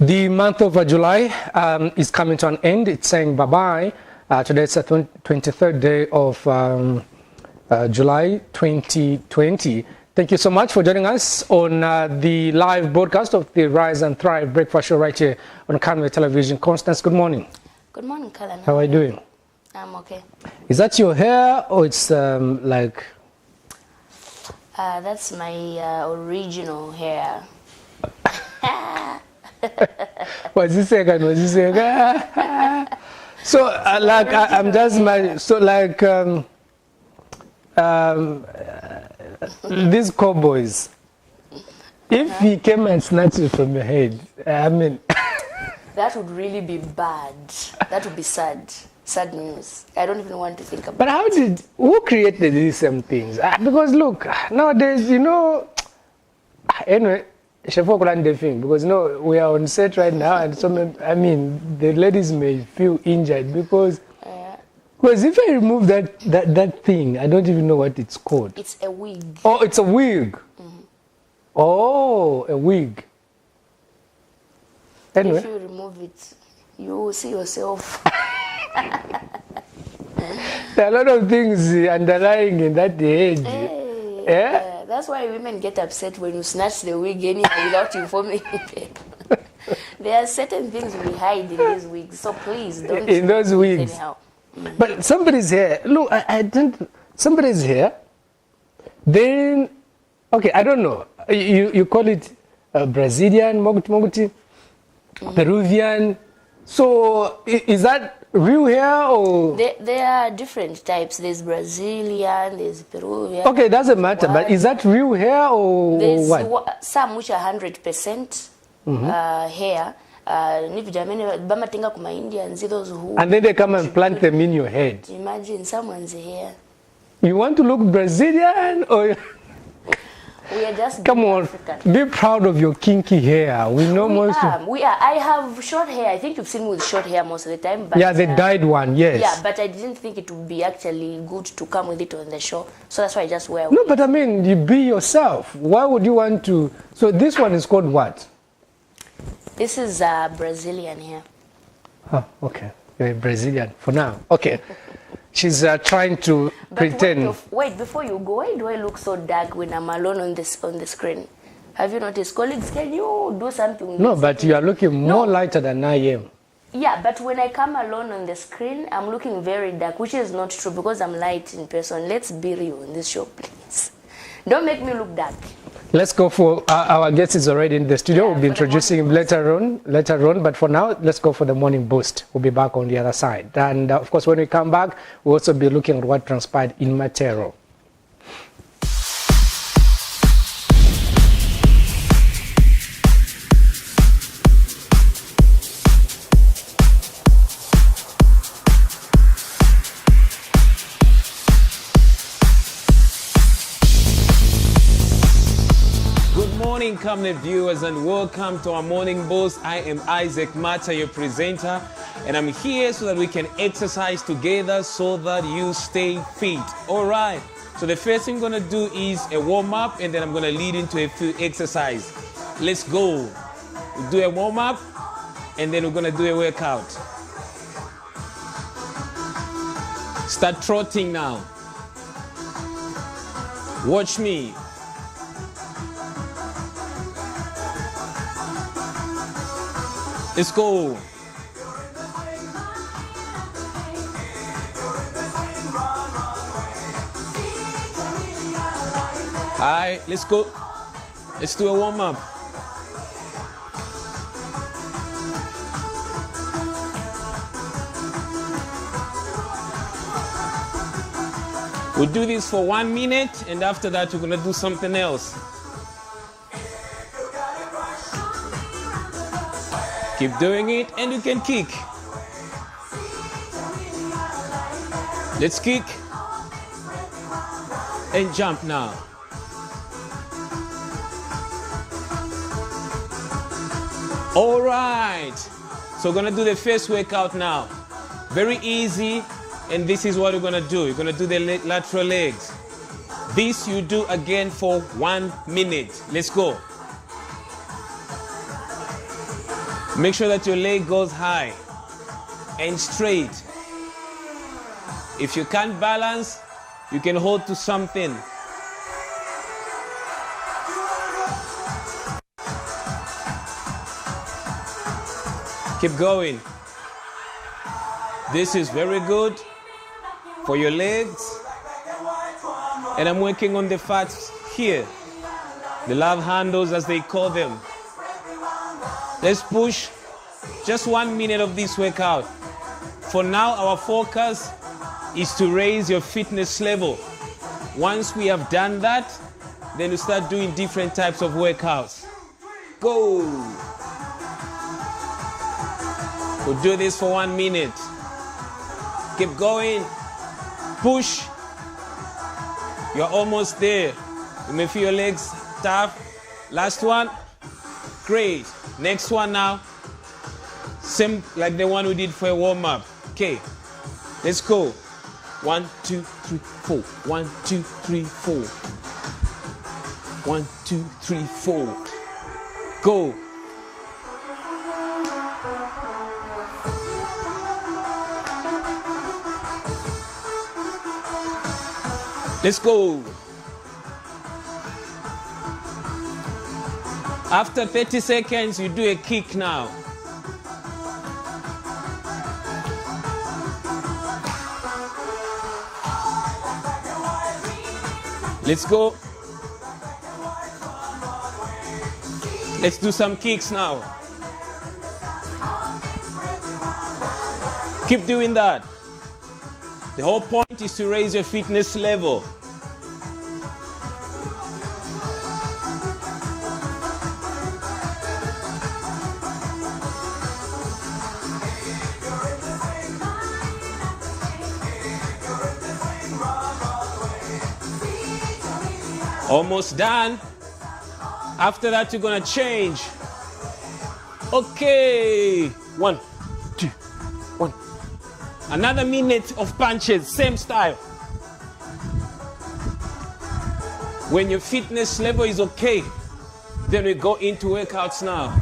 The month of July is coming to an end. It's saying bye-bye. Today is the 23rd day of July 2020. Thank you so much for joining us on the live broadcast of the Rise and Thrive Breakfast Show right here on Camnet Television. Constance, good morning. Good morning, Colin. How are you doing? I'm okay. Is that your hair or it's like... That's my original hair. What's this second? What's this second? So, like, I'm just my... So, like, these cowboys, if he came and snatched it from your head, I mean... That would really be bad. That would be sad. Sad news. I don't even want to think about it. But how did... Who created these same things? Because, look, nowadays, you know... Anyway... Because we are on set right now, and so I mean the ladies may feel injured because if I remove that thing, I don't even know what it's called. It's a wig. Oh, it's a wig. Mm-hmm. Oh, a wig. Anyway. If you remove it, you will see yourself. There are a lot of things underlying in that age. Hey, yeah? That's why women get upset when you snatch the wig anyhow without informing them. There are certain things we hide in these wigs, so please don't. In those wigs. Anyhow. Mm-hmm. But somebody's here. Look, I don't. Somebody's here. Then, okay, I don't know. You call it Brazilian, Moguti, Peruvian. So is that real hair or? There are different types. There's Brazilian, there's Peruvian. Okay, it doesn't matter. But is that real hair or there's what? Some which are 100% hair. And then they come and plant them in your head. Imagine someone's hair. You want to look Brazilian or? We are just come on, African. Be proud of your kinky hair. We know we are. I have short hair. I think you've seen me with short hair most of the time. But, yeah, the dyed one, yes. Yeah, but I didn't think it would be actually good to come with it on the show. So that's why I just wear. No, but I mean, you be yourself. Why would you want to? So this one is called what? This is Brazilian hair. Oh, okay. You're a Brazilian for now. Okay. She's trying to pretend. Wait, before you go, why do I look so dark when I'm alone on the screen? Have you noticed? Colleagues, can you do something? No, but you are looking more lighter than I am. Yeah, but when I come alone on the screen, I'm looking very dark, which is not true because I'm light in person. Let's be real in this show, please. Don't make me look dark. Let's go for our guest is already in the studio. Yeah, we'll be introducing him later on. But for now, let's go for the morning boost. We'll be back on the other side. And of course, when we come back, we'll also be looking at what transpired in Matero. Camnet viewers, and welcome to our morning boost. I am Isaac Mata, your presenter, and I'm here so that we can exercise together so that you stay fit. All right, so the first thing I'm going to do is a warm-up, and then I'm going to lead into a few exercise. Let's go. We'll do a warm-up, and then we're going to do a workout. Start trotting now. Watch me. Let's go. All right, let's go. Let's do a warm-up. We'll do this for 1 minute, and after that, we're going to do something else. Keep doing it, and you can kick. Let's kick and jump now. All right, so we're gonna do the first workout now. Very easy, and this is what we're gonna do. You're gonna do the lateral legs. This you do again for 1 minute. Let's go. Make sure that your leg goes high and straight. If you can't balance, you can hold to something. Keep going. This is very good for your legs. And I'm working on the fats here. The love handles, as they call them. Let's push just 1 minute of this workout. For now, our focus is to raise your fitness level. Once we have done that, then we start doing different types of workouts. Go! We'll do this for 1 minute. Keep going. Push. You're almost there. You may feel your legs tough. Last one. Great. Next one now. Same like the one we did for a warm-up. Okay. Let's go. 1, 2, 3, 4. 1, 2, 3, 4. 1, 2, 3, 4. Go. Let's go. After 30 seconds, you do a kick now. Let's go. Let's do some kicks now. Keep doing that. The whole point is to raise your fitness level. Almost done. After that, you're gonna change. Okay. 1, 2, 1. Another minute of punches, same style. When your fitness level is okay, then we go into workouts now.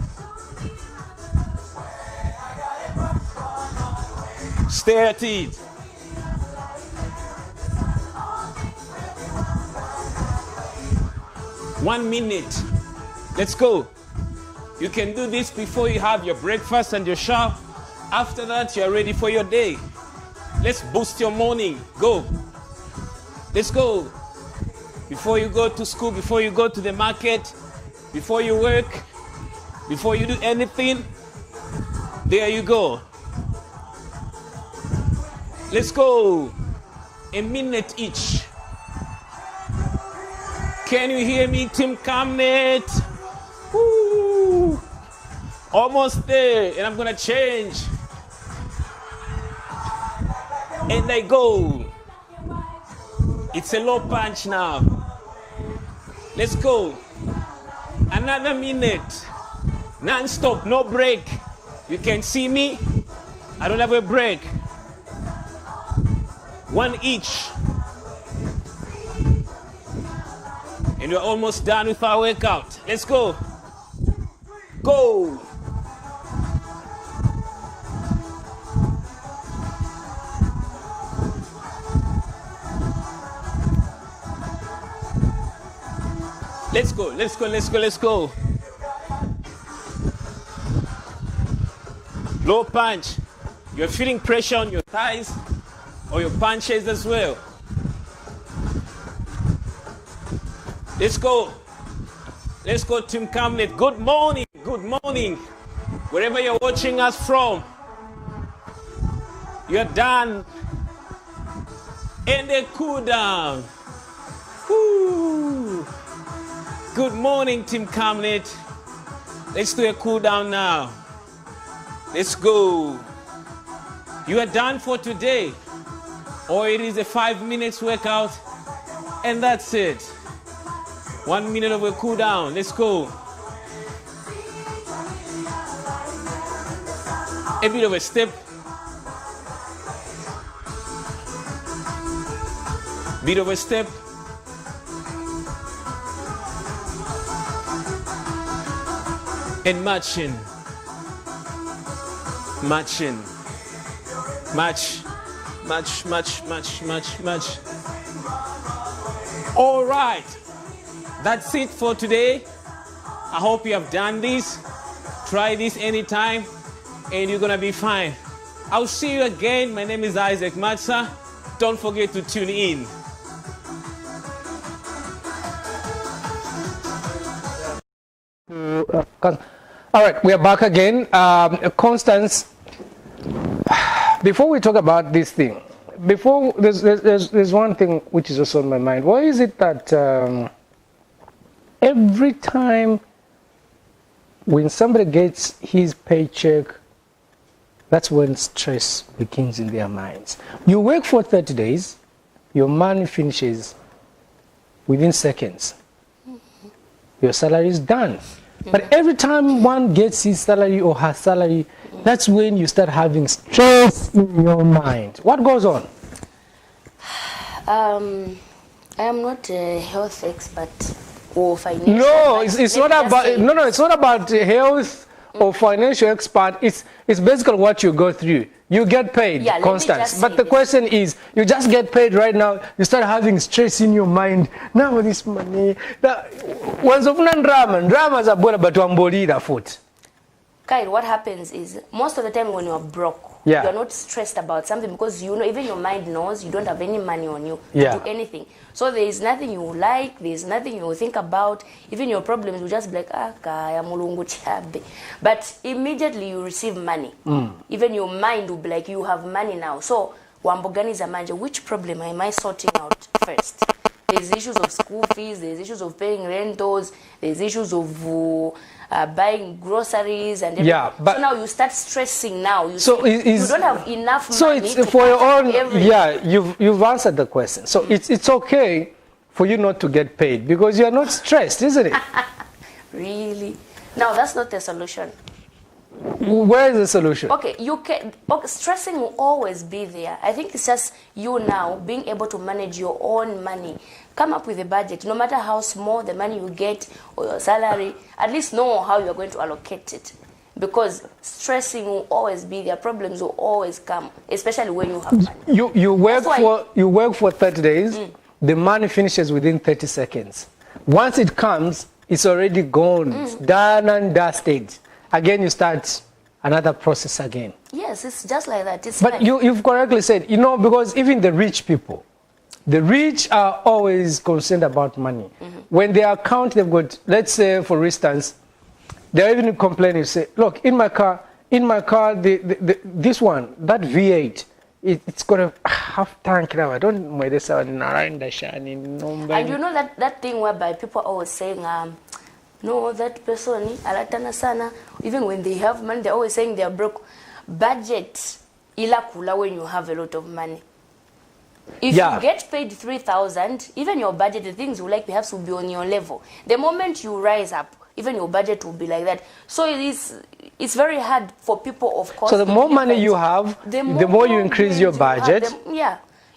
Stay at it. One minute. Let's go. You can do this before you have your breakfast and your shower. After that, you are ready for your day. Let's boost your morning. Go. Let's go. Before you go to school, before you go to the market, before you work, before you do anything, there you go. Let's go. A minute each. Can you hear me, Team Camnet? Woo. Almost there, and I'm gonna change. And I go. It's a low punch now. Let's go. Another minute. Non-stop, no break. You can see me. I don't have a break. One each. And we're almost done with our workout. Let's go. Go. Let's go, let's go, let's go, let's go. Low punch. You're feeling pressure on your thighs or your punches as well. Let's go. Let's go, Team Camnet. Good morning. Good morning. Wherever you're watching us from, you're done. And a cool down. Woo. Good morning, Team Camnet. Let's do a cool down now. Let's go. You are done for today. Or it is a 5 minutes workout. And that's it. 1 minute of a cool down. Let's go. A bit of a step. Bit of a step. And marching. matching. Match. All right. That's it for today. I hope you have done this. Try this anytime and you're gonna be fine. I'll see you again. My name is Isaac Matsa. Don't forget to tune in. All right, we are back again. Constance, before we talk about this thing, there's one thing which is also on my mind. Why is it that every time when somebody gets his paycheck, that's when stress begins in their minds? You work for 30 days, your money finishes within seconds. Your salary is done. But every time one gets his salary or her salary, that's when you start having stress in your mind. What goes on? I am not a health expert or financial. No, it's not about. No, it's not about health or financial expert. It's basically what you go through. You get paid, Yeah, Constance. But the question is, you just get paid right now. You start having stress in your mind. Now this money. Once of dramas are born, but to foot. Kyle, what happens is most of the time when you're broke, Yeah. you're not stressed about something because you know, even your mind knows you don't have any money on you Yeah. to do anything. So there is nothing you like, there is nothing you think about. Even your problems will just be like, kaya mulungu chabe. But immediately you receive money. Even your mind will be like, you have money now. So wamboganiza manje, which problem am I sorting out first? There's issues of school fees, there's issues of paying rentals, there's issues of buying groceries and everything. Yeah, but so now you start stressing now. You don't have enough so money it's to for your own. everything. Yeah, you've answered the question. So it's okay for you not to get paid because you're not stressed, isn't it? Really? No, that's not the solution. Where is the solution? Okay, stressing will always be there. I think it's just you now being able to manage your own money. Come up with a budget. No matter how small the money you get or your salary, at least know how you're going to allocate it. Because stressing will always be there. Problems will always come, especially when you have money. You work for 30 days. The money finishes within 30 seconds. Once it comes, it's already gone. It's done and dusted. Again, you start another process again. Yes, it's just like that. It's But like, you've correctly said, because even the rich people, the rich are always concerned about money. When their account, they've got, let's say, for instance, they're even complaining, say, look, in my car, this one, that V8, it's got a half tank now. I don't know. and you know that thing whereby people are always saying, no, that person, alatana sana. Even when they have money, they're always saying they're broke. Budget ila kula when you have a lot of money. If you get paid 3,000, even your budget, the things you like perhaps will be on your level. The moment you rise up, even your budget will be like that. So it's very hard for people, of course. So the more money you have, the more you increase your budget.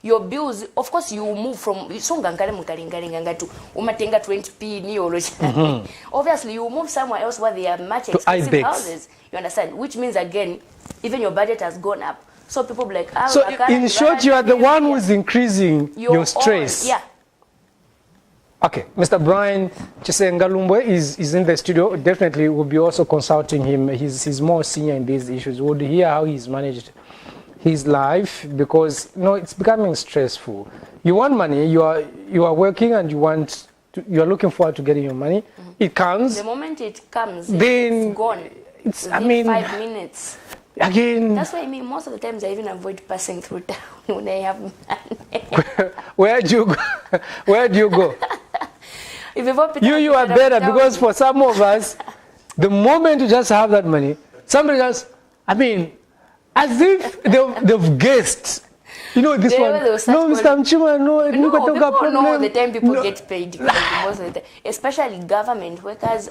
Your bills, of course, you move from umatenga 20p ni obviously you move somewhere else where they are much expensive houses. You understand? Which means again, even your budget has gone up. So people be like, so in short, you are the one who is increasing your stress. Yeah. Okay, Mr. Brian Chisengalumbwe is in the studio. Definitely, we'll be also consulting him. He's more senior in these issues. We'll hear how he's managed his life because it's becoming stressful. You want money, you are working and you are looking forward to getting your money. It comes. The moment it comes, then it's gone. It's 5 minutes. Again. That's why most of the times I even avoid passing through town when I have money. Where do you go? Where do you go? You are better because for some of us, the moment you just have that money, somebody just, as if they've guessed. This one. No, Mr. Mchima, no, people know the time people get paid. Most of the time, especially government workers,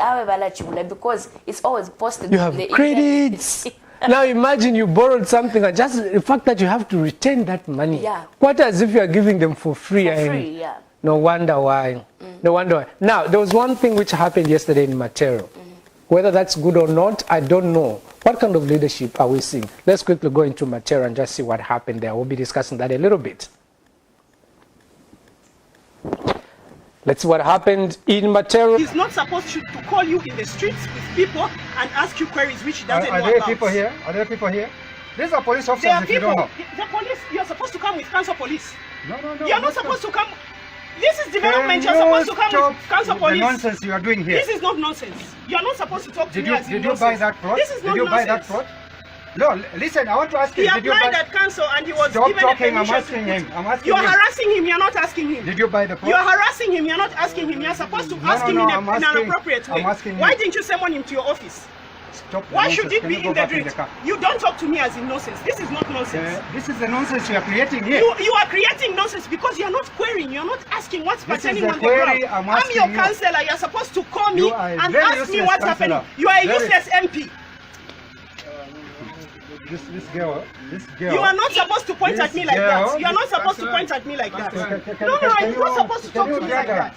because it's always posted. You have credits. Now imagine you borrowed something and just the fact that you have to return that money. Yeah. What as if you are giving them for free. Yeah. No wonder why. No wonder why. Now, there was one thing which happened yesterday in Matero. Whether that's good or not, I don't know. What kind of leadership are we seeing? Let's quickly go into Matera and just see what happened there. We'll be discussing that a little bit. Let's see what happened in Matera. He's not supposed to call you in the streets with people and ask you queries which he doesn't know about. Are there people here? Are there people here? These are police officers if you don't know. The police, you're supposed to come with council police. No. You're not supposed to come. This is development. You're supposed to come with council police. The nonsense you are doing here. This is not nonsense. You're not supposed to talk to me as Did you buy that plot? This is not nonsense. Did you buy that plot? No, listen, I want to ask you. He applied at council and he was given Stop talking, a I'm permission asking him. You're harassing him, you're not asking him. Did you buy the plot? You're harassing him, you're not asking him. You're supposed to ask him in an appropriate way. Why didn't you summon him to your office? Why should it be in the drift? You don't talk to me as in nonsense. This is not nonsense. This is the nonsense you are creating here. You are creating nonsense because you are not querying. You are not asking what's happening on the ground. I'm your councillor. You are supposed to call me and ask me what's happening. You are a useless MP. This girl. You are not supposed to point at me like that. You are not supposed to point at me like that. No, you're not supposed to talk to me like that.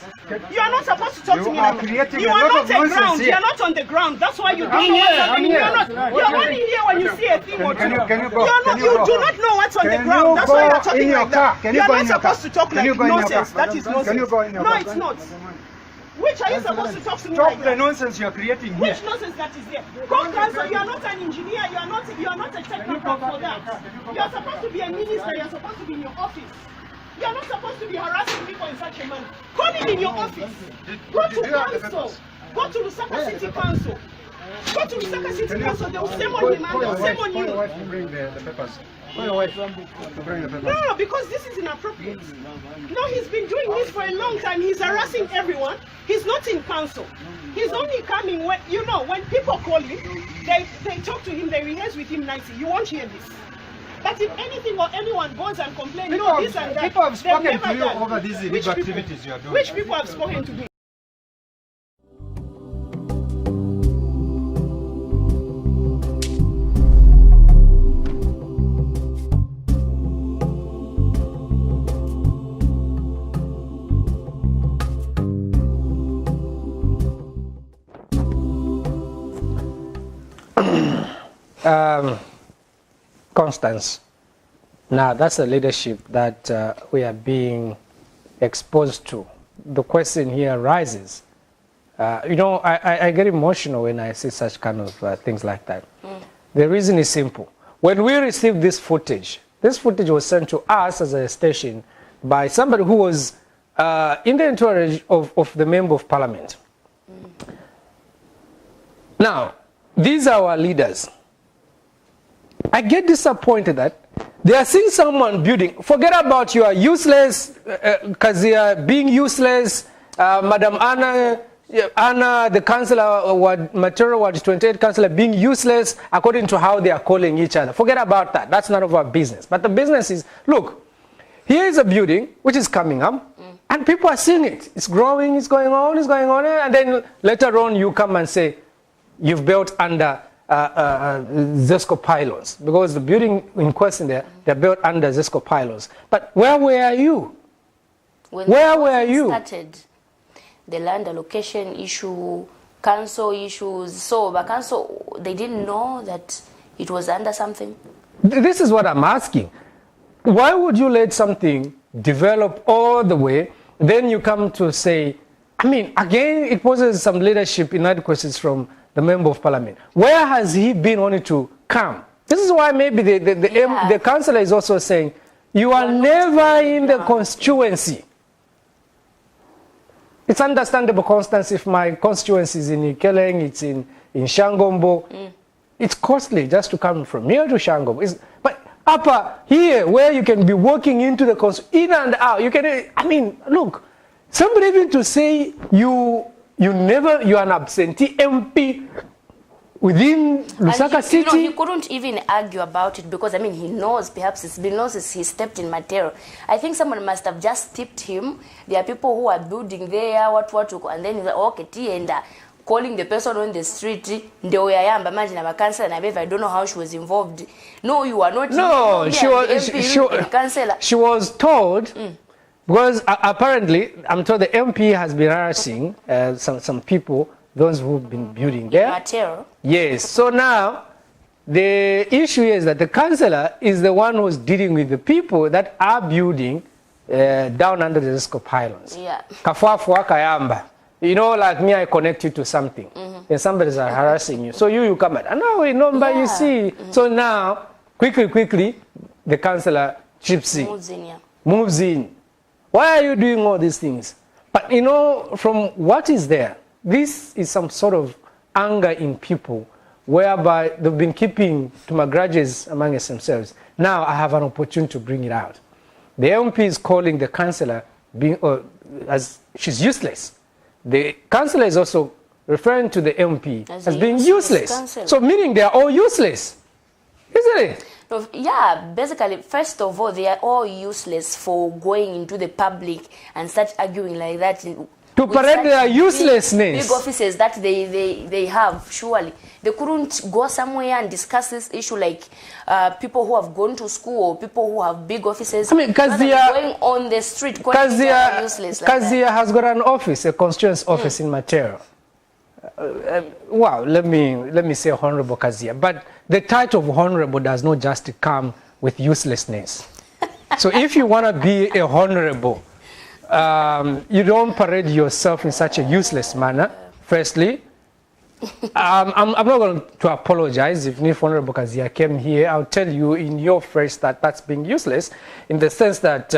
You are not supposed to talk to me like that. You are not on the ground. You are not on the ground. That's why you don't know what's happening. You are only here when you see a thing or two. You do not know what's on the ground. That's why you are talking like that. You are not supposed to talk like nonsense. That is nonsense. No, it's not. Which are you supposed to talk to me like that? Stop the nonsense you are creating here. Which nonsense that is there? Go council, you are not an engineer, you are not a technocrat for that. You are supposed to be a minister, you are supposed to be in your office. You are not supposed to be harassing people in such a manner. Call him in your office. Go to council. Go to Lusaka City Council. Go to Lusaka City Council, they will summon him and they will summon you. No, because this is inappropriate. No, he's been doing this for a long time. He's harassing everyone. He's not in council. He's only coming when, when people call him, they talk to him, they rehearse with him nicely. You won't hear this. But if anything or anyone goes and complains, this and that. People have spoken to you over these illegal activities you are doing. Which people have spoken to me? Constance, now that's the leadership that we are being exposed to. The question here arises, I get emotional when I see such kind of things like that. The reason is simple. When we received this footage was sent to us as a station by somebody who was in the entourage of the Member of Parliament. Now, these are our leaders. I get disappointed that they are seeing someone building. Forget about you are useless, Kazia being useless, Madam Anna, the councillor, Matera Ward 28 councillor being useless according to how they are calling each other. Forget about that. That's none of our business. But the business is, look, here is a building which is coming up, and people are seeing it. It's growing, it's going on, and then later on you come and say, you've built under Zesco pylons, because the building in question they're built under Zesco pylons. But where were you? Where were you? Started the land allocation issue, council issues. So, but council, they didn't know that it was under something. This is what I'm asking. Why would you let something develop all the way, then you come to say, I mean, again, it poses some leadership inadequacies from the Member of Parliament. Where has he been only to come? This is why maybe the councillor is also saying, you are never in the constituency. It's understandable, Constance, if my constituency is in Ikeleng, it's in Shangombo, it's costly just to come from here to Shangombo. But up here, where you can be walking into the constituency, in and out, you can, I mean, look, somebody even to say you are an absentee MP within Lusaka City. He couldn't even argue about it because, I mean, he knows, perhaps it's been known since he stepped in Matera. I think someone must have just tipped him. There are people who are building there, and then he's like, okay, and calling the person on the street, imagine a councillor, I don't know how she was involved. No, you are not. No, she was told. Because apparently, I'm told the MP has been harassing some people those who've been building there. Material. Yes. So now, the issue is that the councillor is the one who's dealing with the people that are building down under the Zesco pylons. Yeah. Kafuafua Kayamba. You know, like me, I connect you to something. And somebody's harassing you. So you come at, and now we know, but you see. So now, quickly, the councillor chips in. Moves in. Why are you doing all these things? But you know, from what is there, this is some sort of anger in people, whereby they've been keeping to my grudges among themselves. Now I have an opportunity to bring it out. The MP is calling the councillor as she's useless. The councillor is also referring to the MP as being useless. So meaning they are all useless, isn't it? Yeah, basically, first of all, they are all useless for going into the public and start arguing like that. To parade their uselessness. Big offices that they have, surely. They couldn't go somewhere and discuss this issue like people who have gone to school or people who have big offices. I mean, Kazia, going on the street, Kazia, useless. Kazia has got an office, a constituency office in Matero. Wow, let me say Honorable Kazia. But the title of Honorable does not just come with uselessness. So if you want to be a Honorable, you don't parade yourself in such a useless manner, firstly. I'm not going to apologize if Honorable Kazia came here. I'll tell you in your face that that's being useless, in the sense that,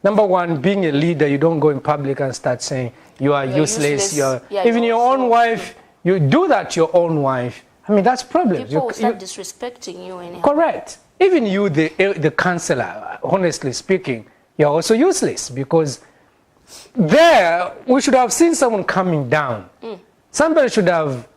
number one, being a leader, you don't go in public and start saying you are useless. Even your own wife, you do that to your own wife. I mean, that's problem. People will start disrespecting you anyhow. Correct. Even you, the councillor, honestly speaking, you're also useless, because there we should have seen someone coming down. Somebody should have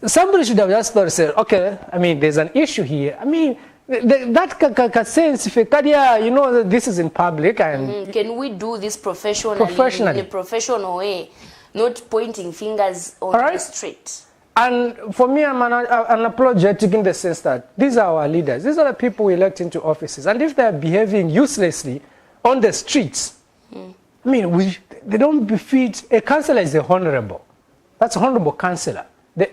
just thought, said, okay, I mean, there's an issue here. I mean, that sense, if you know, this is in public, and can we do this professionally in a professional way, not pointing fingers on the street? And for me, I'm unapologetic in the sense that these are our leaders. These are the people we elect into offices. And if they're behaving uselessly on the streets, I mean, they don't befit. A councillor is a honorable. That's a honorable councillor.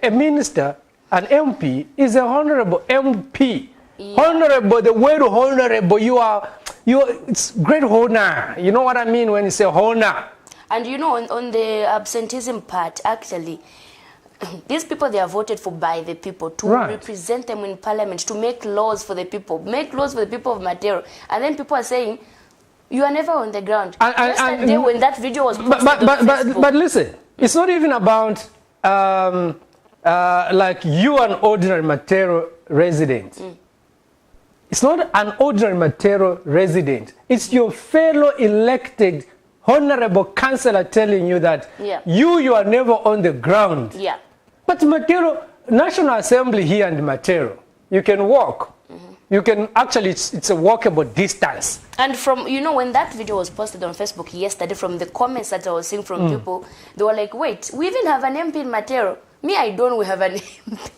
A minister, an MP, is a honorable MP. Yeah. Honorable, the word honorable, it's great honor. You know what I mean when you say honor? And you know, on the absenteeism part, actually, these people, they are voted for by the people to represent them in parliament, to make laws for the people, of Matero. And then people are saying, you are never on the ground. Yesterday when that video was posted on Facebook. But listen, it's not even about like you, an ordinary Matero resident. It's not an ordinary Matero resident. It's your fellow elected honorable councillor telling you that you are never on the ground. Yeah. But Matero, National Assembly here and Matero, you can walk. You can actually, it's a walkable distance. And from, you know, when that video was posted on Facebook yesterday, from the comments that I was seeing from people, they were like, wait, we even have an MP in Matero. Me, I don't, we have an MP.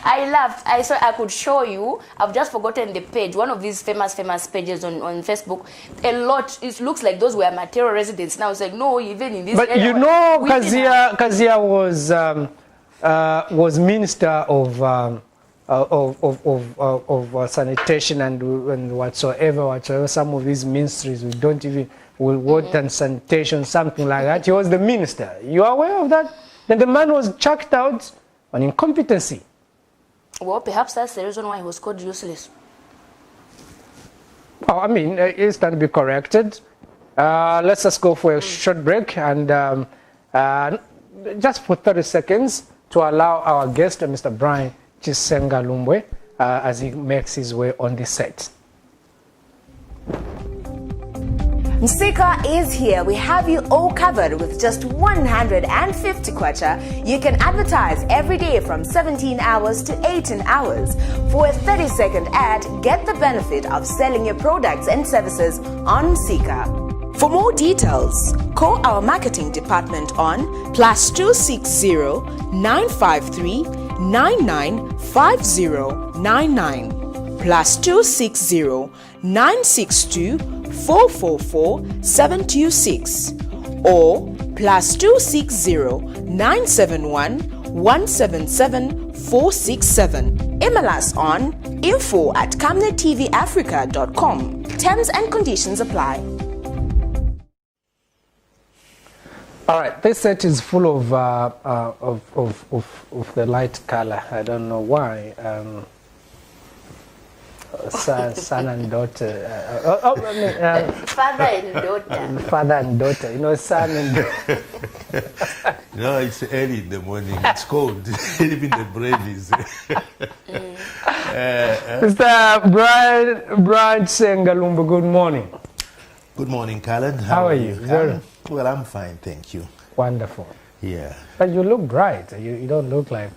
I laughed. I saw I could show you. I've just forgotten the page. One of these famous pages on Facebook. A lot. It looks like those were Matero residents. Now it's like, no, even in this. But you know, Kazia was minister of sanitation and whatsoever. Some of these ministries we don't even water and sanitation, something like that. He was the minister. You are aware of that? Then the man was chucked out on incompetency. Well, perhaps that's the reason why he was called useless. Oh, I mean, it's going to be corrected. Let's just go for a short break and just for 30 seconds to allow our guest, Mr. Brian Chisenga Lumbwe, as he makes his way on the set. Nsika is here. We have you all covered with just 150 kwacha. You can advertise every day from 17 hours to 18 hours. For a 30-second ad, get the benefit of selling your products and services on Nsika. For more details, call our marketing department on +260 953 995099 +260 962 444 726 or +260 971 177 467. Email us on info@camnettvafrica.com. Terms and conditions apply. All right, this set is full of the light color. I don't know why. Son and daughter. Father and daughter. Father and daughter. You know, son and daughter. No, it's early in the morning. It's cold. Even the bread is. Mr. Brian Sengalumbu, good morning. Good morning, Colin. How are you? Well, I'm fine, thank you. Wonderful. Yeah. But you look bright. You don't look like,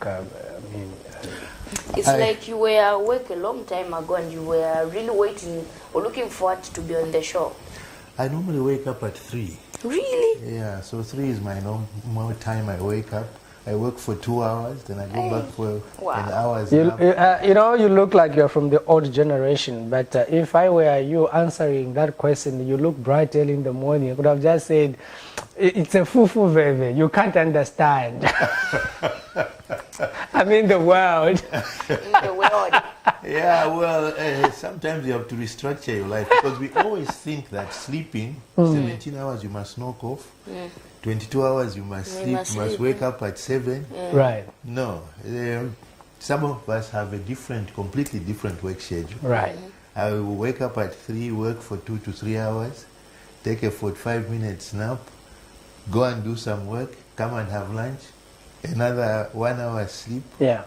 It's like you were awake a long time ago and you were really waiting or looking forward to be on the show. I normally wake up at 3. Really? Yeah, so 3 is my normal time I wake up. I work for 2 hours, then I go back for 10 hours. You look like you're from the old generation, but if I were you answering that question, you look bright early in the morning, I could have just said, it's a fufu veve, you can't understand. I'm in the world. In the world. Yeah, well, sometimes you have to restructure your life because we always think that sleeping, 17 hours you must knock off, 22 hours you must sleep, you must wake up at 7. Right. No, some of us have a completely different work schedule. Right. I will wake up at 3, work for 2 to 3 hours, take a 45-minute nap, go and do some work, come and have lunch, another 1 hour sleep. Yeah.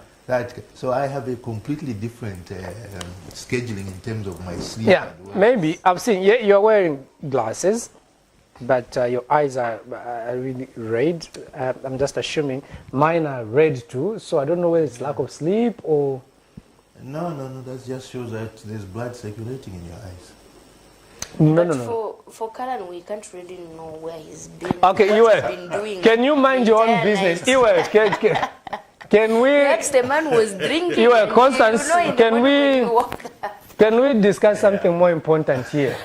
So I have a completely different scheduling in terms of my sleep. Yeah, maybe. I've seen you're wearing glasses, but your eyes are really red. I'm just assuming mine are red too, so I don't know whether it's lack of sleep or... No, that just shows that there's blood circulating in your eyes. No. For Karan, we can't really know where he's been. Okay, can you mind your own business? Can we... Perhaps the man was drinking. Constance, can we discuss something more important here?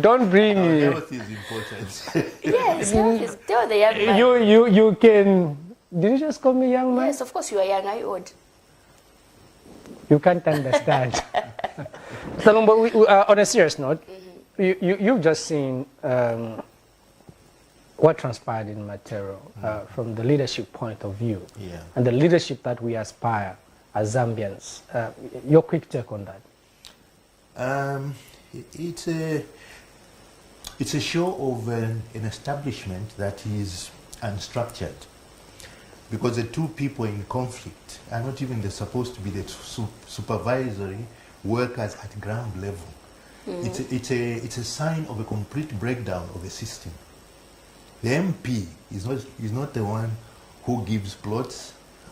Don't bring... Health is important. Yes, health is... Tell the young man. You can... Did you just call me young man? Yes, of course you are young, I would. You can't understand. Salumba, on a serious note, you've just seen what transpired in Matero from the leadership point of view, and the leadership that we aspire as Zambians. Your quick take on that? It's a show of an establishment that is unstructured, because the two people in conflict are not even supposed to be the supervisory workers at ground level. It's a sign of a complete breakdown of the system. The MP is not the one who gives plots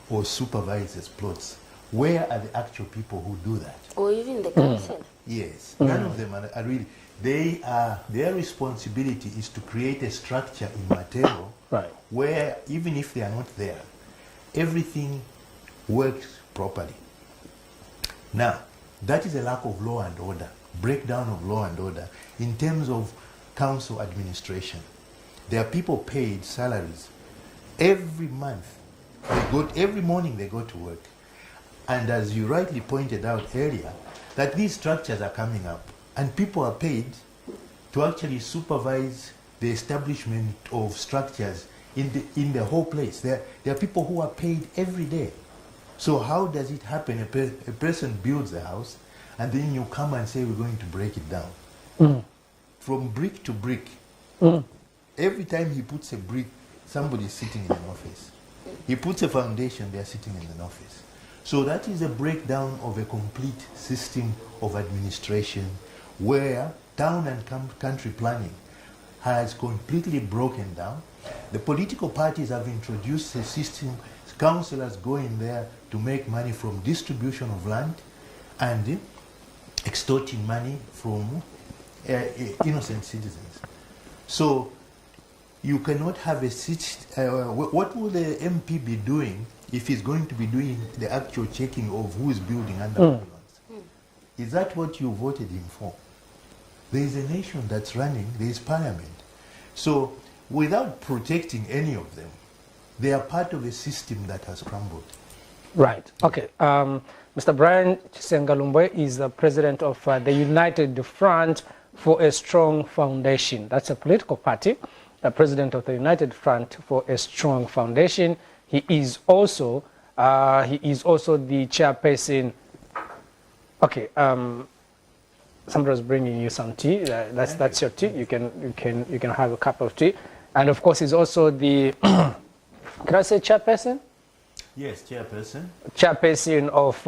or supervises plots. Where are the actual people who do that? Or even the council. Yes, none of them are really. Their responsibility is to create a structure in Matero where even if they are not there, everything works properly. Now, that is a lack of law and order, breakdown of law and order in terms of council administration. There are people paid salaries every month. Every morning they go to work. And as you rightly pointed out earlier, that these structures are coming up and people are paid to actually supervise the establishment of structures in the whole place. There are people who are paid every day. So how does it happen? A person builds a house and then you come and say we're going to break it down. From brick to brick. Every time he puts a brick, somebody's sitting in an office. He puts a foundation, they're sitting in an office. So that is a breakdown of a complete system of administration where town and country planning has completely broken down. The political parties have introduced a system, councillors go in there to make money from distribution of land and extorting money from innocent citizens. So you cannot have what will the MP be doing if he's going to be doing the actual checking of who is building under pylons? Is that what you voted him for? There is a nation that's running, there is parliament. So without protecting any of them, they are part of a system that has crumbled. Right. Okay. Mr. Brian Chisengalumbwe is the president of the United Front for a Strong Foundation. That's a political party. The president of the United Front for a Strong Foundation. He is also the chairperson. Okay. Somebody was bringing you some tea. That's your tea. You can have a cup of tea. And of course, he's also the can I say chairperson? Yes, chairperson. Chairperson of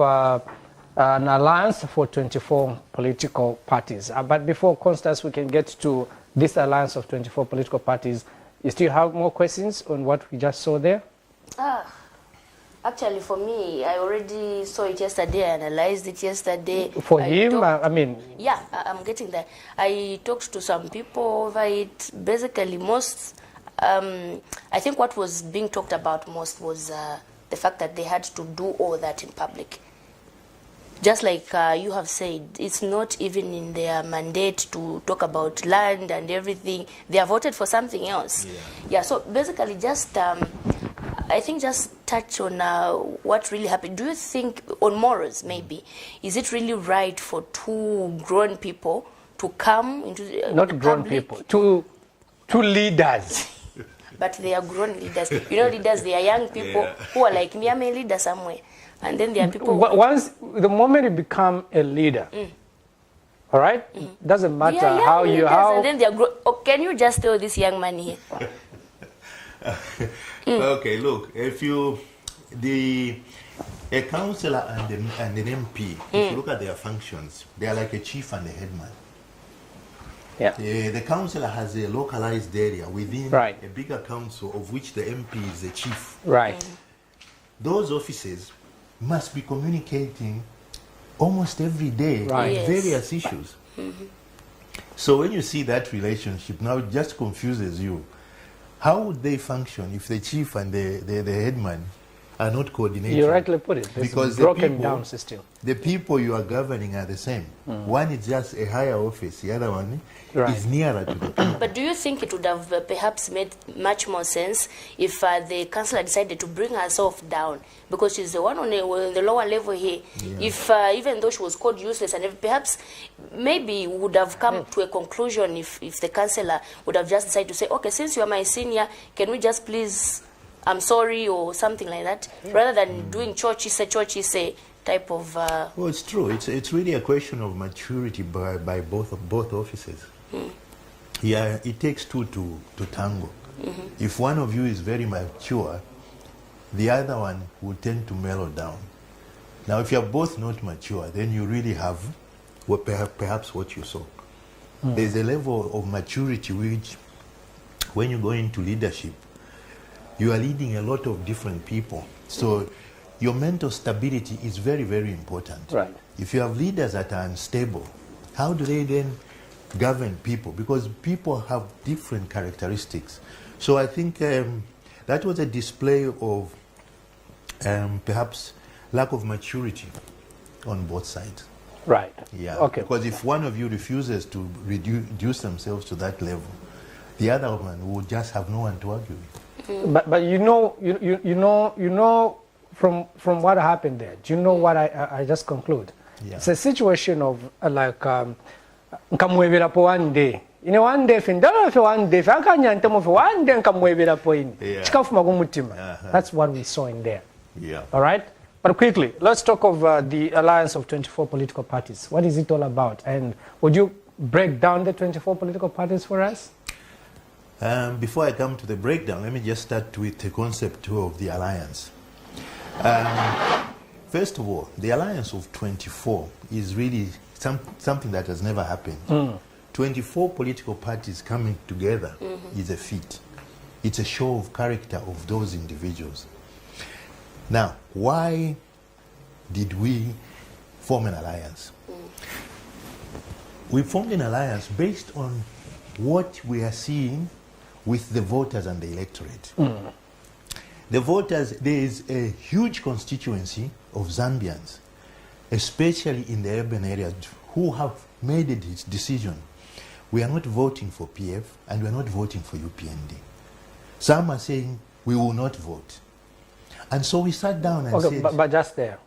an alliance for 24 political parties. But before, Constance, we can get to this alliance of 24 political parties, you still have more questions on what we just saw there? Actually, for me, I already saw it yesterday, I analyzed it yesterday. For him, I mean... Yeah, I'm getting there. I talked to some people over it. Basically, most... I think what was being talked about most was the fact that they had to do all that in public. Just like you have said, it's not even in their mandate to talk about land and everything. They have voted for something else. Yeah, so basically just... I think just touch on what really happened. Do you think, on morals maybe, is it really right for two grown people to come into the Not grown people, two leaders. But they are grown leaders. You know, leaders, they are young people who are like me, I'm a leader somewhere. And then there are people... The moment you become a leader, all right? Doesn't matter how you... And then they are can you just tell this young man here? Okay, look, if you, a councillor and an MP, if you look at their functions, they are like a chief and a headman. Yeah. The councillor has a localized area within a bigger council of which the MP is the chief. Right. Those offices must be communicating almost every day on various issues. So when you see that relationship, now it just confuses you. How would they function if the chief and the headman are not coordinating? You rightly put it. Because the broken down system. The people you are governing are the same. One is just a higher office, the other one is nearer to the people. But do you think it would have perhaps made much more sense if the councillor decided to bring herself down? Because she's the one on the lower level here. If even though she was called useless, and perhaps maybe would have come to a conclusion if the councillor would have just decided to say, okay, since you are my senior, can we just please, I'm sorry, or something like that, rather than doing churchy say type of... Well, it's true. It's really a question of maturity by both offices. Yeah, it takes two to tango. If one of you is very mature, the other one will tend to mellow down. Now, if you're both not mature, then you really have perhaps what you saw. There's a level of maturity which, when you go into leadership, you are leading a lot of different people. So your mental stability is very, very important. Right. If you have leaders that are unstable, how do they then govern people? Because people have different characteristics. So I think that was a display of perhaps lack of maturity on both sides. Right. Yeah. Okay. Because if one of you refuses to reduce themselves to that level, the other one will just have no one to argue with. But you know from what happened there. Do you know what I just conclude? Yeah. It's a situation of like nkamwebera po one day. In one day, one day, one day nkamwebera po ini. Chikafuma kumutima. That's what we saw in there. Yeah. All right. But quickly, let's talk of the alliance of 24 political parties. What is it all about? And would you break down the 24 political parties for us? Before I come to the breakdown, let me just start with the concept of the alliance. First of all, the alliance of 24 is really something that has never happened. 24 political parties coming together is a feat. It's a show of character of those individuals. Now, why did we form an alliance? We formed an alliance based on what we are seeing with the voters and the electorate. The voters, there is a huge constituency of Zambians, especially in the urban areas, who have made a decision. We are not voting for PF and we are not voting for UPND. Some are saying we will not vote. And so we sat down and said... But just there.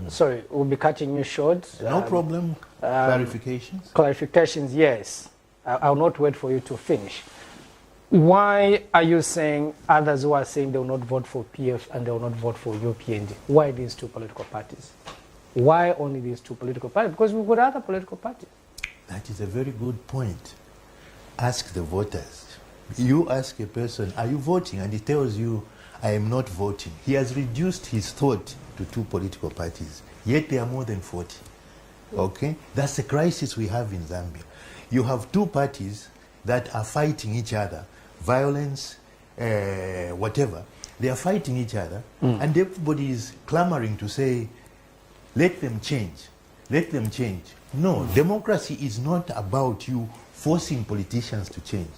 Sorry, we'll be cutting you short. No problem. Clarifications? Clarifications, yes. I'll not wait for you to finish. Why are you saying others who are saying they will not vote for PF and they will not vote for UPND? Why these two political parties? Why only these two political parties? Because we've got other political parties. That is a very good point. Ask the voters. You ask a person, are you voting? And he tells you, I am not voting. He has reduced his thought to two political parties, yet there are more than 40. Okay? That's the crisis we have in Zambia. You have two parties that are fighting each other, violence, whatever. They are fighting each other, and everybody is clamoring to say, let them change, let them change. No, democracy is not about you forcing politicians to change.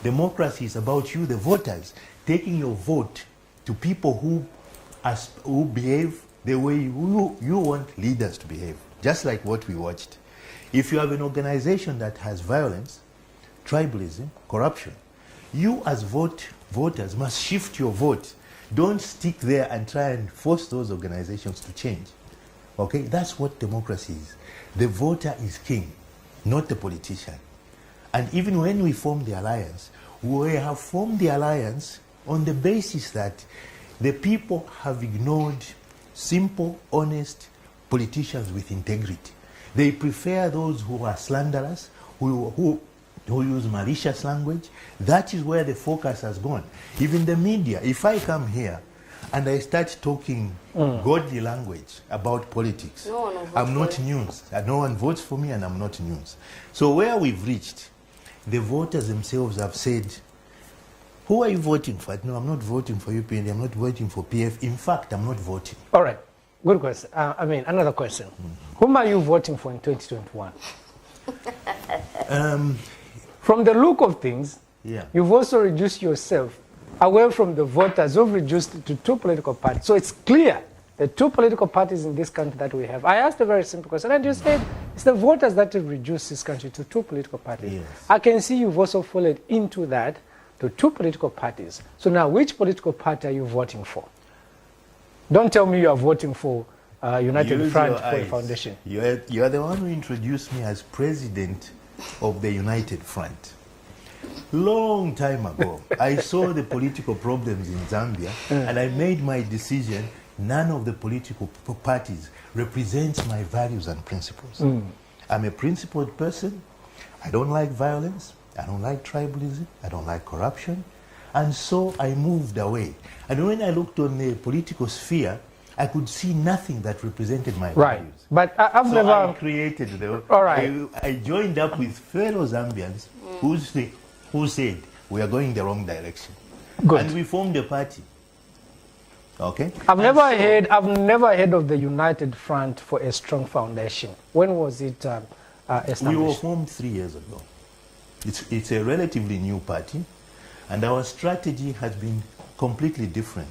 Democracy is about you, the voters, taking your vote to people who behave the way you want leaders to behave, just like what we watched. If you have an organization that has violence, tribalism, corruption, you as voters must shift your vote. Don't stick there and try and force those organizations to change. Okay, that's what democracy is. The voter is king, not the politician. And even when we formed the alliance, we have formed the alliance on the basis that the people have ignored simple, honest politicians with integrity. They prefer those who are slanderous, who use malicious language. That is where the focus has gone. Even the media, if I come here and I start talking godly language about politics, I'm not news. No one votes for me and I'm not news. So where we've reached, the voters themselves have said, who are you voting for? No, I'm not voting for UPND, I'm not voting for PF. In fact, I'm not voting. All right, good question. Another question. Whom are you voting for in 2021? From the look of things, you've also reduced yourself away from the voters who've reduced it to two political parties. So it's clear the two political parties in this country that we have. I asked a very simple question, and you said it's the voters that have reduced this country to two political parties. Yes. I can see you've also fallen into that, to two political parties. So now, which political party are you voting for? Don't tell me you are voting for United Front for a foundation. You are the one who introduced me as president of the United Front. Long time ago, I saw the political problems in Zambia, and I made my decision. None of the political parties represents my values and principles. I'm a principled person. I don't like violence. I don't like tribalism. I don't like corruption. And so I moved away. And when I looked on the political sphere, I could see nothing that represented my values. But I've never... I created the... All right. I joined up with fellow Zambians who said, we are going the wrong direction. Good. And we formed a party. Okay? I've never heard of the United Front for a Strong Foundation. When was it established? We were formed 3 years ago. It's a relatively new party, and our strategy has been completely different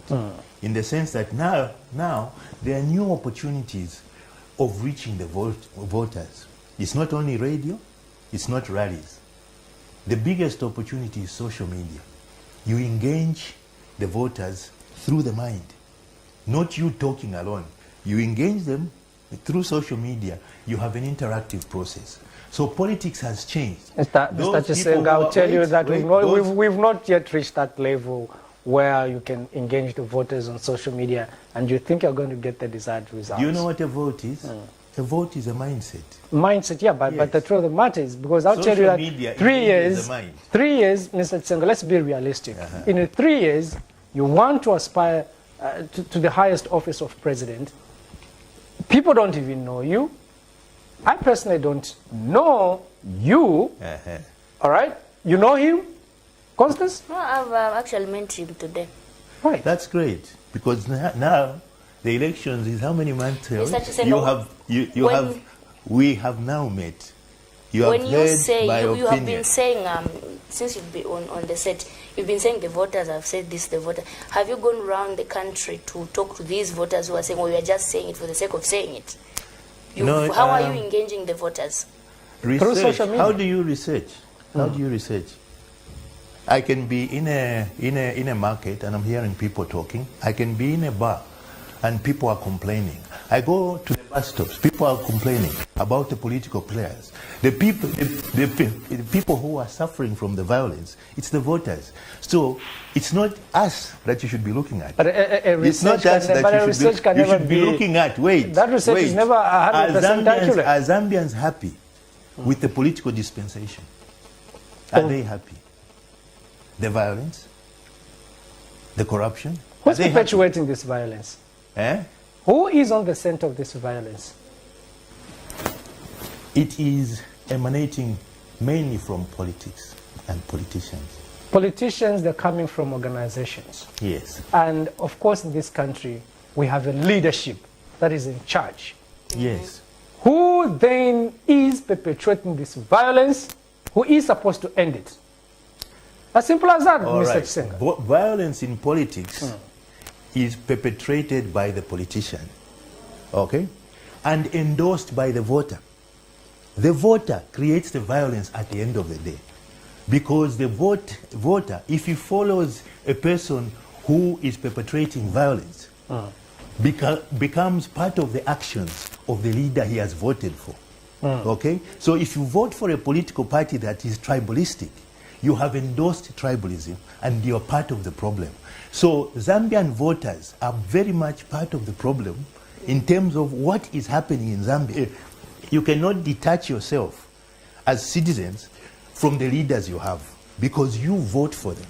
in the sense that now there are new opportunities of reaching the voters. It's not only radio, it's not rallies. The biggest opportunity is social media. You engage the voters through the mind, not you talking alone. You engage them through social media. You have an interactive process. So politics has changed. Mr. Chisenga, I'll tell you that we've not yet reached that level where you can engage the voters on social media and you think you're going to get the desired results. Do you know what a vote is? A vote is a mindset. Mindset, yeah, but the truth of the matter is, because I'll tell you that 3 years, Mr. Chisenga, let's be realistic. In 3 years, you want to aspire to the highest office of president. People don't even know you. I personally don't know you. All right? You know him? Constance? No, I've actually met him today. Right. That's great. Because now the elections is how many months? We have now met. You have you have been saying, since you've been on the set, you've been saying the voters have said this, the voter. Have you gone around the country to talk to these voters who are saying, you are just saying it for the sake of saying it? How are you engaging the voters? Research. Through social media. How do you research? How do you research? I can be in a market and I'm hearing people talking. I can be in a bar and people are complaining. I go to the bus stops, people are complaining about the political players. The people who are suffering from the violence, it's the voters. So it's not us that you should be looking at. But it's not us that you should be looking at. Wait. That research is never 100% accurate. Are Zambians happy with the political dispensation? Are they happy? The violence? The corruption? Who's perpetuating this violence? Who is on the center of this violence? It is emanating mainly from politics and politicians. Politicians, they're coming from organizations. Yes. And of course, in this country, we have a leadership that is in charge. Yes. Who then is perpetuating this violence? Who is supposed to end it? As simple as that, Mr. Chisenga. Violence in politics is perpetrated by the politician, okay, and endorsed by the voter. The voter creates the violence at the end of the day, because the voter, if he follows a person who is perpetrating violence, becomes part of the actions of the leader he has voted for. Okay, so if you vote for a political party that is tribalistic, you have endorsed tribalism and you're part of the problem. So Zambian voters are very much part of the problem in terms of what is happening in Zambia. You cannot detach yourself as citizens from the leaders you have because you vote for them.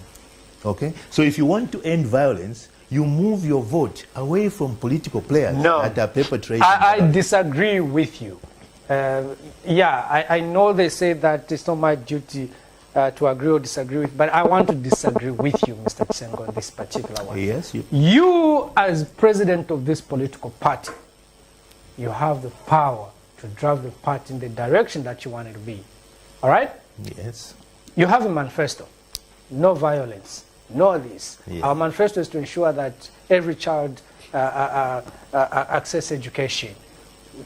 Okay? So if you want to end violence, you move your vote away from political players that are perpetrating I disagree with you. I know they say that it's not my duty to agree or disagree with, but I want to disagree with you, Mr. Chisenga, on this particular one. Yes. You, as president of this political party, you have the power to drive the party in the direction that you want it to be. All right? Yes. You have a manifesto. No violence. No this. Yeah. Our manifesto is to ensure that every child access education.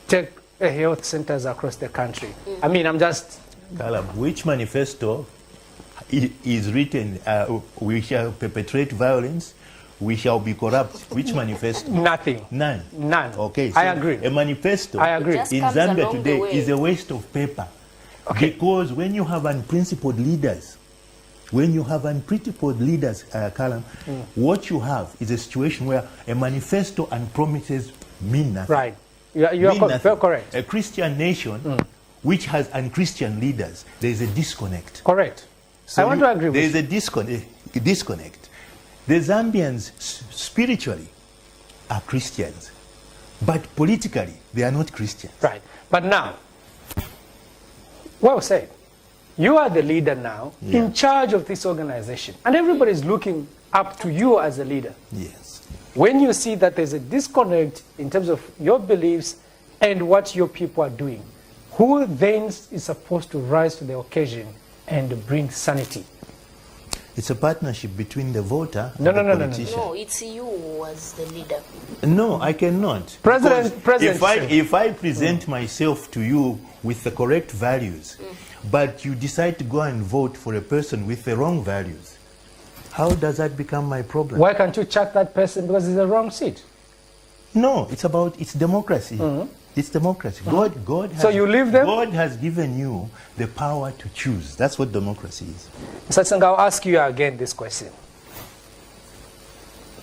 Take health centers across the country. I mean, I'm just... Which manifesto is written, we shall perpetrate violence, we shall be corrupt? Which manifesto? Nothing. None. Okay. So I agree. A manifesto I agree. in Zambia today is a waste of paper. Okay. Because when you have unprincipled leaders, Callum, what you have is a situation where a manifesto and promises mean nothing. Right. You are very correct. A Christian nation which has unchristian leaders, there is a disconnect. Correct. So I want to agree with you. There is a disconnect. The Zambians spiritually are Christians, but politically they are not Christians. Right. But now, well said. You are the leader now, in charge of this organization, and everybody is looking up to you as a leader. Yes. When you see that there's a disconnect in terms of your beliefs and what your people are doing, who then is supposed to rise to the occasion and bring sanity? It's a partnership between the voter and the politician. No, it's you as the leader. No, I cannot. President, if I present myself to you with the correct values, but you decide to go and vote for a person with the wrong values, how does that become my problem? Why can't you check that person because it's the wrong seat? No, it's democracy. It's democracy. God has, so you leave them? God has given you the power to choose. That's what democracy is. Mr. Chisenga, I'll ask you again this question.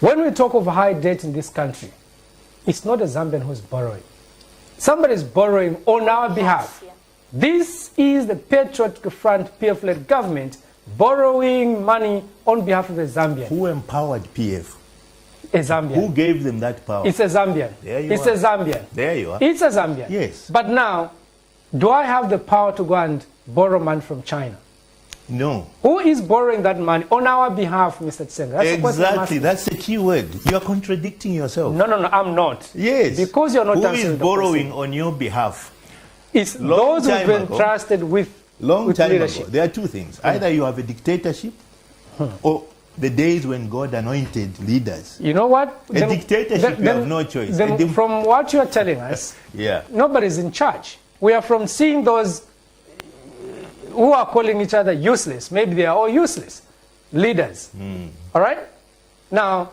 When we talk of high debt in this country, it's not a Zambian who's borrowing. Somebody is borrowing on our behalf. This is the Patriotic Front PF-led government borrowing money on behalf of the Zambian. Who empowered PF? A Zambian. Who gave them that power? It's a Zambian. There you it's are. a Zambian. There you are. It's a Zambian. Yes. But now, do I have the power to go and borrow money from China? No. Who is borrowing that money on our behalf, Mr. Chisenga? Exactly. That's the key word. You are contradicting yourself. No, I'm not. Yes. Because you're not answering the question. Who is borrowing on your behalf? It's those who've been trusted with leadership. There are two things. Either you have a dictatorship or the days when God anointed leaders. You know what? A dictatorship, you have no choice. From what you're telling us, nobody's in charge. We are from seeing those who are calling each other useless. Maybe they are all useless. leaders. All right? Now,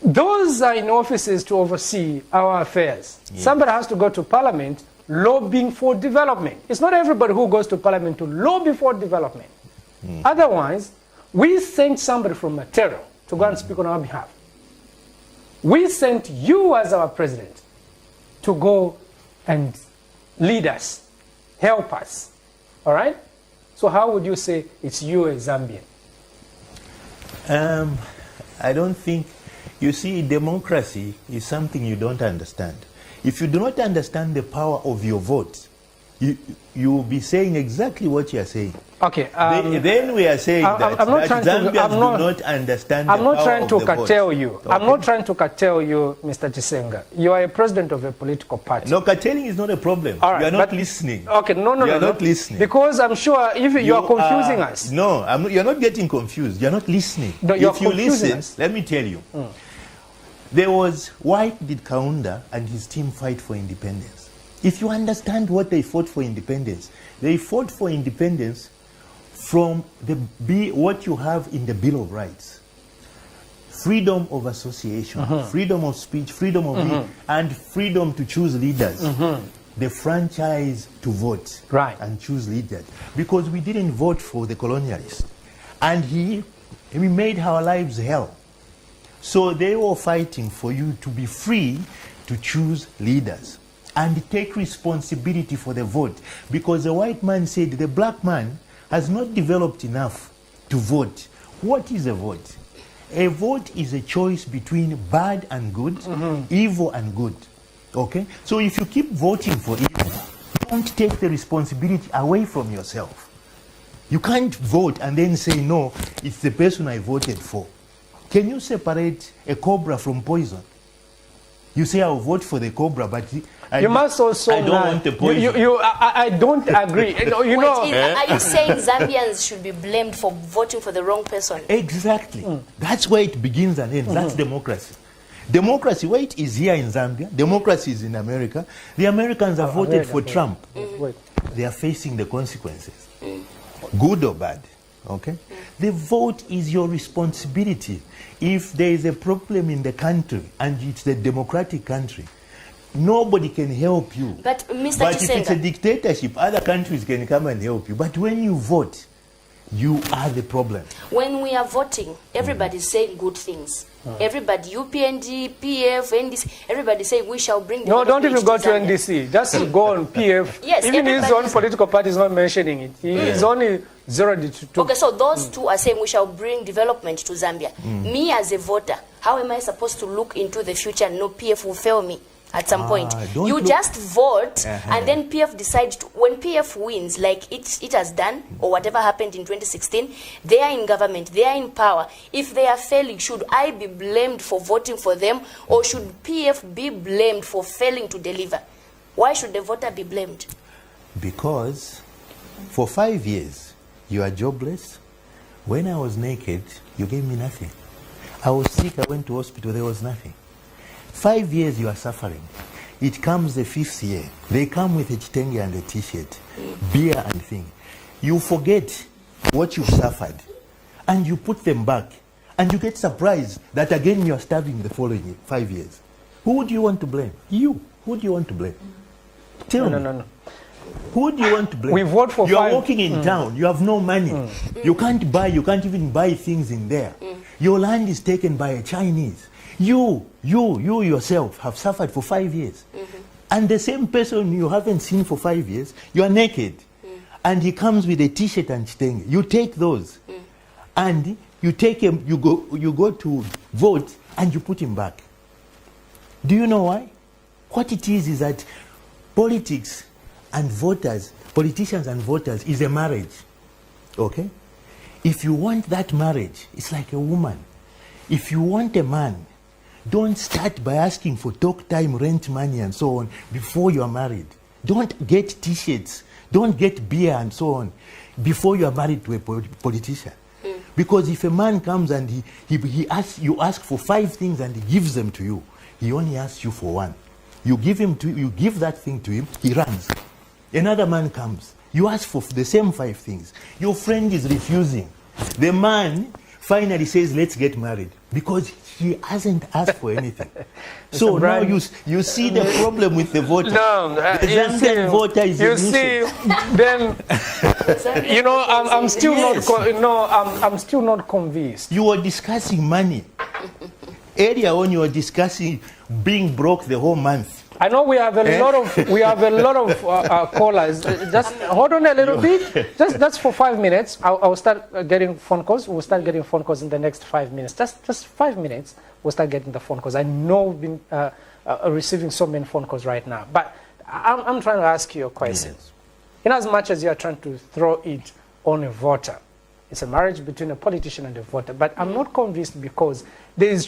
those are in offices to oversee our affairs. Yes. Somebody has to go to parliament lobbying for development. It's not everybody who goes to parliament to lobby for development. Otherwise, we sent somebody from Matero to go and speak on our behalf. We sent you as our president to go and lead us, help us. All right? So how would you say it's you, a Zambian? I don't think, you see, democracy is something you don't understand. If you do not understand the power of your vote, you will be saying exactly what you are saying. Okay. Then we are saying that Zambians do not understand the power of the vote. I'm not trying to curtail you. Okay. I'm not trying to curtail you, Mr. Chisenga. You are a president of a political party. No, curtailing is not a problem. All right, you are not listening. Okay, no. You are not listening. Because I'm sure if you are confusing us. No, you're not getting confused. You're not listening. No, if you listen, let me tell you. There was, why did Kaunda and his team fight for independence? If you understand what they fought for independence, they fought for independence from what you have in the Bill of Rights. Freedom of association, freedom of speech, freedom of and freedom to choose leaders. The franchise to vote and choose leaders. Because we didn't vote for the colonialists. And he made our lives hell. So they were fighting for you to be free to choose leaders and take responsibility for the vote. Because the white man said the black man has not developed enough to vote. What is a vote? A vote is a choice between bad and good, evil and good. Okay? So if you keep voting for evil, don't take the responsibility away from yourself. You can't vote and then say, no, it's the person I voted for. Can you separate a cobra from poison? You say, I'll vote for the cobra, but I don't want the poison. I don't agree. Are you saying Zambians should be blamed for voting for the wrong person? Exactly. That's where it begins and ends. That's democracy. Democracy, where it is here in Zambia, democracy is in America. The Americans have voted for Trump. They are facing the consequences, good or bad. Okay? The vote is your responsibility. If there is a problem in the country and it's a democratic country, nobody can help you. But Mr. But if it's a dictatorship, other countries can come and help you. But when you vote, you are the problem. When we are voting, everybody's saying good things. Everybody, UPND, PF, NDC, everybody saying we shall bring. No, don't even go to NDC. Just go on PF. Yes, even his own political party is not mentioning it. He's only 0-2. Okay, so those two are saying we shall bring development to Zambia. Me as a voter, how am I supposed to look into the future? No, PF will fail me at some point. You just vote and then PF decides to, when PF wins, like it has done, or whatever happened in 2016, they are in government, they are in power. If they are failing, should I be blamed for voting for them, or should PF be blamed for failing to deliver? Why should the voter be blamed? Because for 5 years, you are jobless. When I was naked, you gave me nothing. I was sick, I went to hospital, there was nothing. 5 years you are suffering. It comes the 5th year. They come with a chitenge and a t-shirt, beer and thing. You forget what you've suffered and you put them back and you get surprised that again you are starving the following 5 years. Who do you want to blame? You. Who do you want to blame? Tell me. No. Who do you want to blame? We vote for you are walking in town. You have no money. You can't even buy things in there. Your land is taken by a Chinese. You yourself have suffered for 5 years. And the same person you haven't seen for 5 years, you are naked. And he comes with a t-shirt and chitenge. You take those. And you take him, you go to vote and you put him back. Do you know why? What it is that politics and voters, politicians and voters is a marriage. Okay? If you want that marriage, it's like a woman. If you want a man, don't start by asking for talk time, rent money, and so on before you are married. Don't get t-shirts. Don't get beer and so on before you are married to a politician. Because if a man comes and you ask for 5 things and he gives them to you, he only asks you for 1. You give that thing to him, he runs. Another man comes. You ask for the same 5 things. Your friend is refusing. The man finally says, let's get married, because he hasn't asked for anything. So now you see the problem with the voter. No, the Zambian voter is you see, then you know, I'm still I'm still not convinced. You were discussing money earlier on. You were discussing being broke the whole month. I know we have a lot of callers. Just hold on a little bit. Just for 5 minutes. I'll start getting phone calls. We'll start getting phone calls in the next 5 minutes. Just 5 minutes. We'll start getting the phone calls. I know we've been receiving so many phone calls right now. But I'm trying to ask you a question. Yes. In as much as you are trying to throw it on a voter, it's a marriage between a politician and a voter. But I'm not convinced, because there's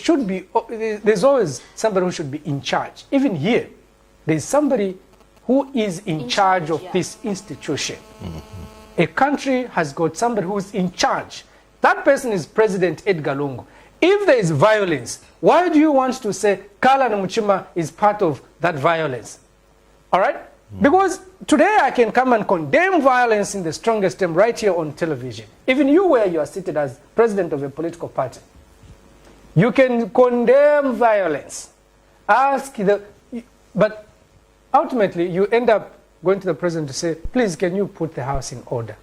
always somebody who should be in charge. Even here, there's somebody who is in charge of this institution. Mm-hmm. A country has got somebody who's in charge. That person is President Edgar Lungu. If there is violence, why do you want to say Kala Muchima is part of that violence? All right? Mm. Because today I can come and condemn violence in the strongest term right here on television. Even you, where you are seated as president of a political party, you can condemn violence. But ultimately you end up going to the president to say, please, can you put the house in order?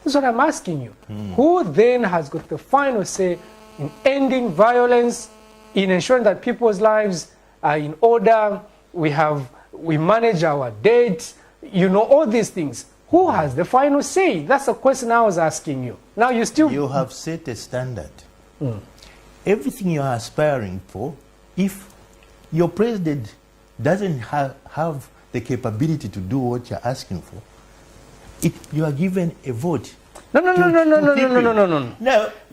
That's what I'm asking you. Mm. Who then has got the final say in ending violence, in ensuring that people's lives are in order, we manage our debt, you know, all these things. Who has the final say? That's the question I was asking you. Now you have set a standard. Mm. Everything you are aspiring for, if your president doesn't have the capability to do what you're asking for, you are given a vote. No. No,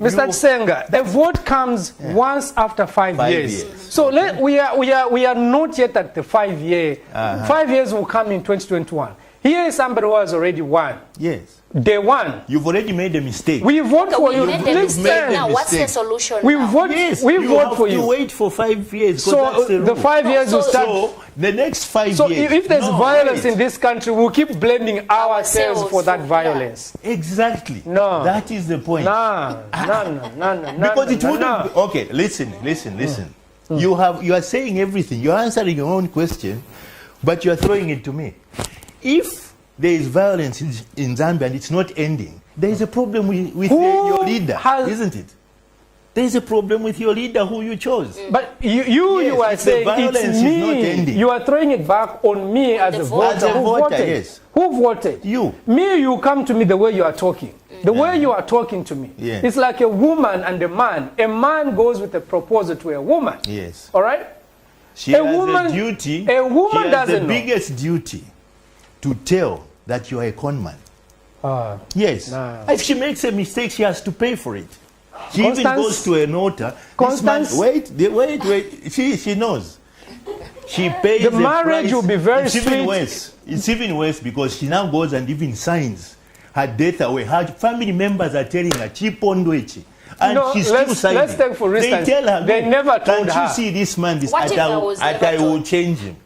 Mr. Chisenga, a vote comes once after 5 years. So we are not yet at the 5 year. 5 years will come in 2021. Here is somebody who has already won. Yes. Day one. You've already made a mistake. We vote for you. Now, what's the solution? We vote. Yes, we vote for you. You wait for 5 years. So the 5 years will start. So the next 5 years. So if there's violence in this country, we'll keep blaming ourselves for that violence. Exactly. No. That is the point. No. Because it wouldn't. Okay, listen. You are saying everything. You are answering your own question, but you are throwing it to me. If there is violence in Zambia and it's not ending, there is a problem with your leader, isn't it? There is a problem with your leader who you chose. But you are saying it's me. You are throwing it back on me as a voter. Who voted? Yes. Who voted? You. You come to me the way you are talking. The way you are talking to me. Yes. It's like a woman and a man. A man goes with a proposal to a woman. Yes. All right? She has a duty. A woman doesn't know. The biggest duty to tell that you are a con man. Yes. Nah. If she makes a mistake, she has to pay for it. She even goes to a notary. Wait. She knows. She pays the marriage price. Will be very sweet. It's even worse because she now goes and even signs her death away. Her family members are telling her, "Keep on doing it." And she's still signing. Let's take for instance. They tell her, they never told her. Can't you see this man? I will change him.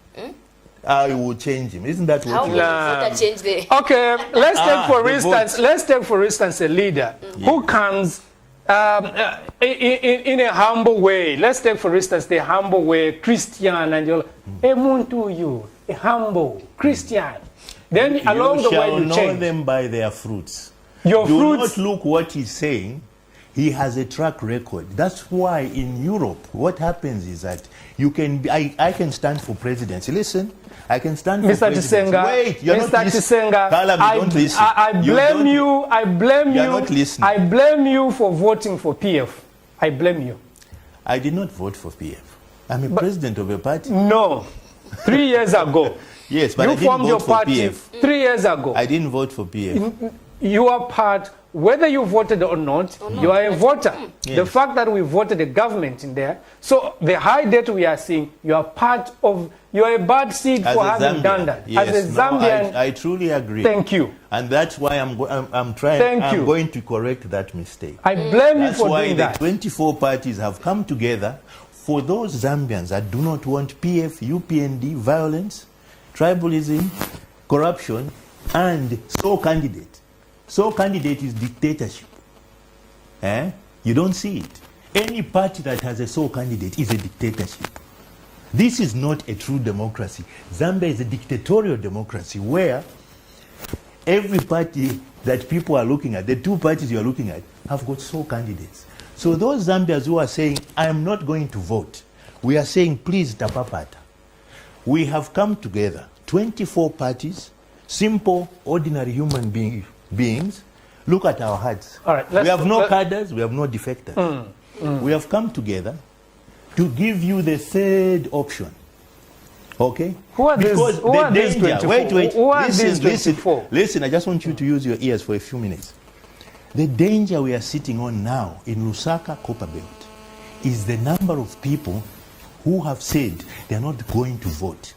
I will change him. Isn't that what you change there? Okay, let's take for instance a leader who comes in a humble way. Let's take for instance the humble way Christian, and you're a humble Christian. Then along the way you know them by their fruits. Do not look what he's saying. He has a track record. That's why in Europe, what happens is that you can. I can stand for presidency. Listen, I can stand for presidency. Chisenga, wait, you're Mr. not listening. Don't listen. I blame you. I blame you. You're not listening. I blame you for voting for PF. I blame you. I did not vote for PF. I'm a president of a party. No, 3 years ago. Yes, but you I didn't formed vote your for party PF. 3 years ago. I didn't vote for PF. You are part, whether you voted or not, you are a voter. Yes. The fact that we voted a government in there, so the high debt we are seeing, you are part of, you are a bad seed for having done that. Yes, as a Zambian, I truly agree. Thank you. And that's why I'm going to correct that mistake. I blame you for doing that. That's why the 24 parties have come together for those Zambians that do not want PF, UPND, violence, tribalism, corruption, and so candidate. So candidate is dictatorship. You don't see it. Any party that has a sole candidate is a dictatorship. This is not a true democracy. Zambia is a dictatorial democracy where every party that people are looking at, the two parties you are looking at, have got sole candidates. So those Zambians who are saying, I am not going to vote, we are saying, please, tapapata. We have come together, 24 parties, simple, ordinary human beings. Look at our hearts. All right, we have no cadres, we have no defectors. We have come together to give you the third option. Okay? Who are because these 24? Wait. Who are these 24? Listen, I just want you to use your ears for a few minutes. The danger we are sitting on now in Lusaka Copper Belt is the number of people who have said they are not going to vote.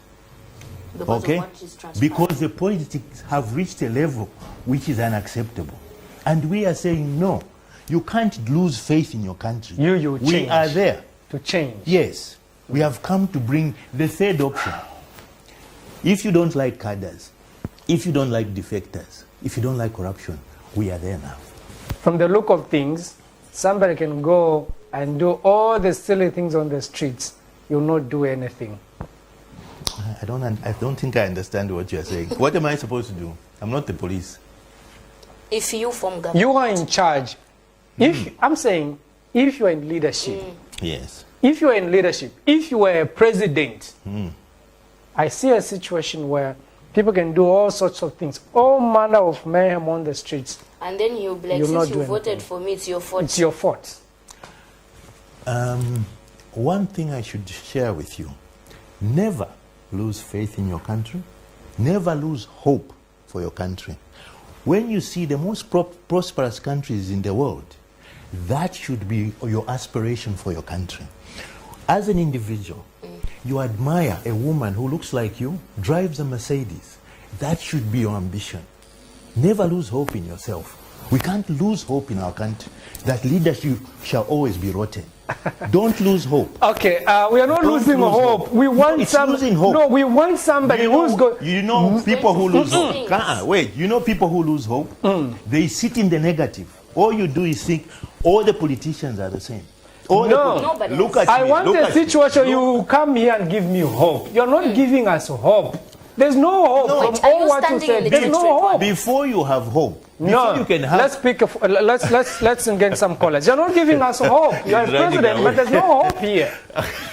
Because the politics have reached a level which is unacceptable. And we are saying, no, you can't lose faith in your country. We are there. To change. Yes. We have come to bring the third option. If you don't like cadres, if you don't like defectors, if you don't like corruption, we are there now. From the look of things, somebody can go and do all the silly things on the streets. You'll not do anything. I don't think I understand what you're saying. What am I supposed to do? I'm not the police. If you form government. You are in charge. I'm saying, if you are in leadership. Yes. If you are in leadership, if you are a president, I see a situation where people can do all sorts of things, all manner of mayhem on the streets. And then you'll be like, since you voted for me, it's your fault. It's your fault. One thing I should share with you, never lose faith in your country, never lose hope for your country. When you see the most prosperous countries in the world, that should be your aspiration for your country. As an individual, you admire a woman who looks like you, drives a Mercedes. That should be your ambition. Never lose hope in yourself. We can't lose hope in our country. That leadership shall always be rotten. Don't lose hope. Okay, we are not losing hope. We want losing hope. No, we want somebody who's going. You know people who lose hope. Wait, you know people who lose hope? They sit in the negative. All you do is think all the politicians are the same. Look at I me. want a situation you come here and give me hope. You're not giving us hope. There's no hope from all what you said. There's no hope. Before you have hope, you can have. Let's get some callers. You're not giving us hope. You're a president, but there's no hope here.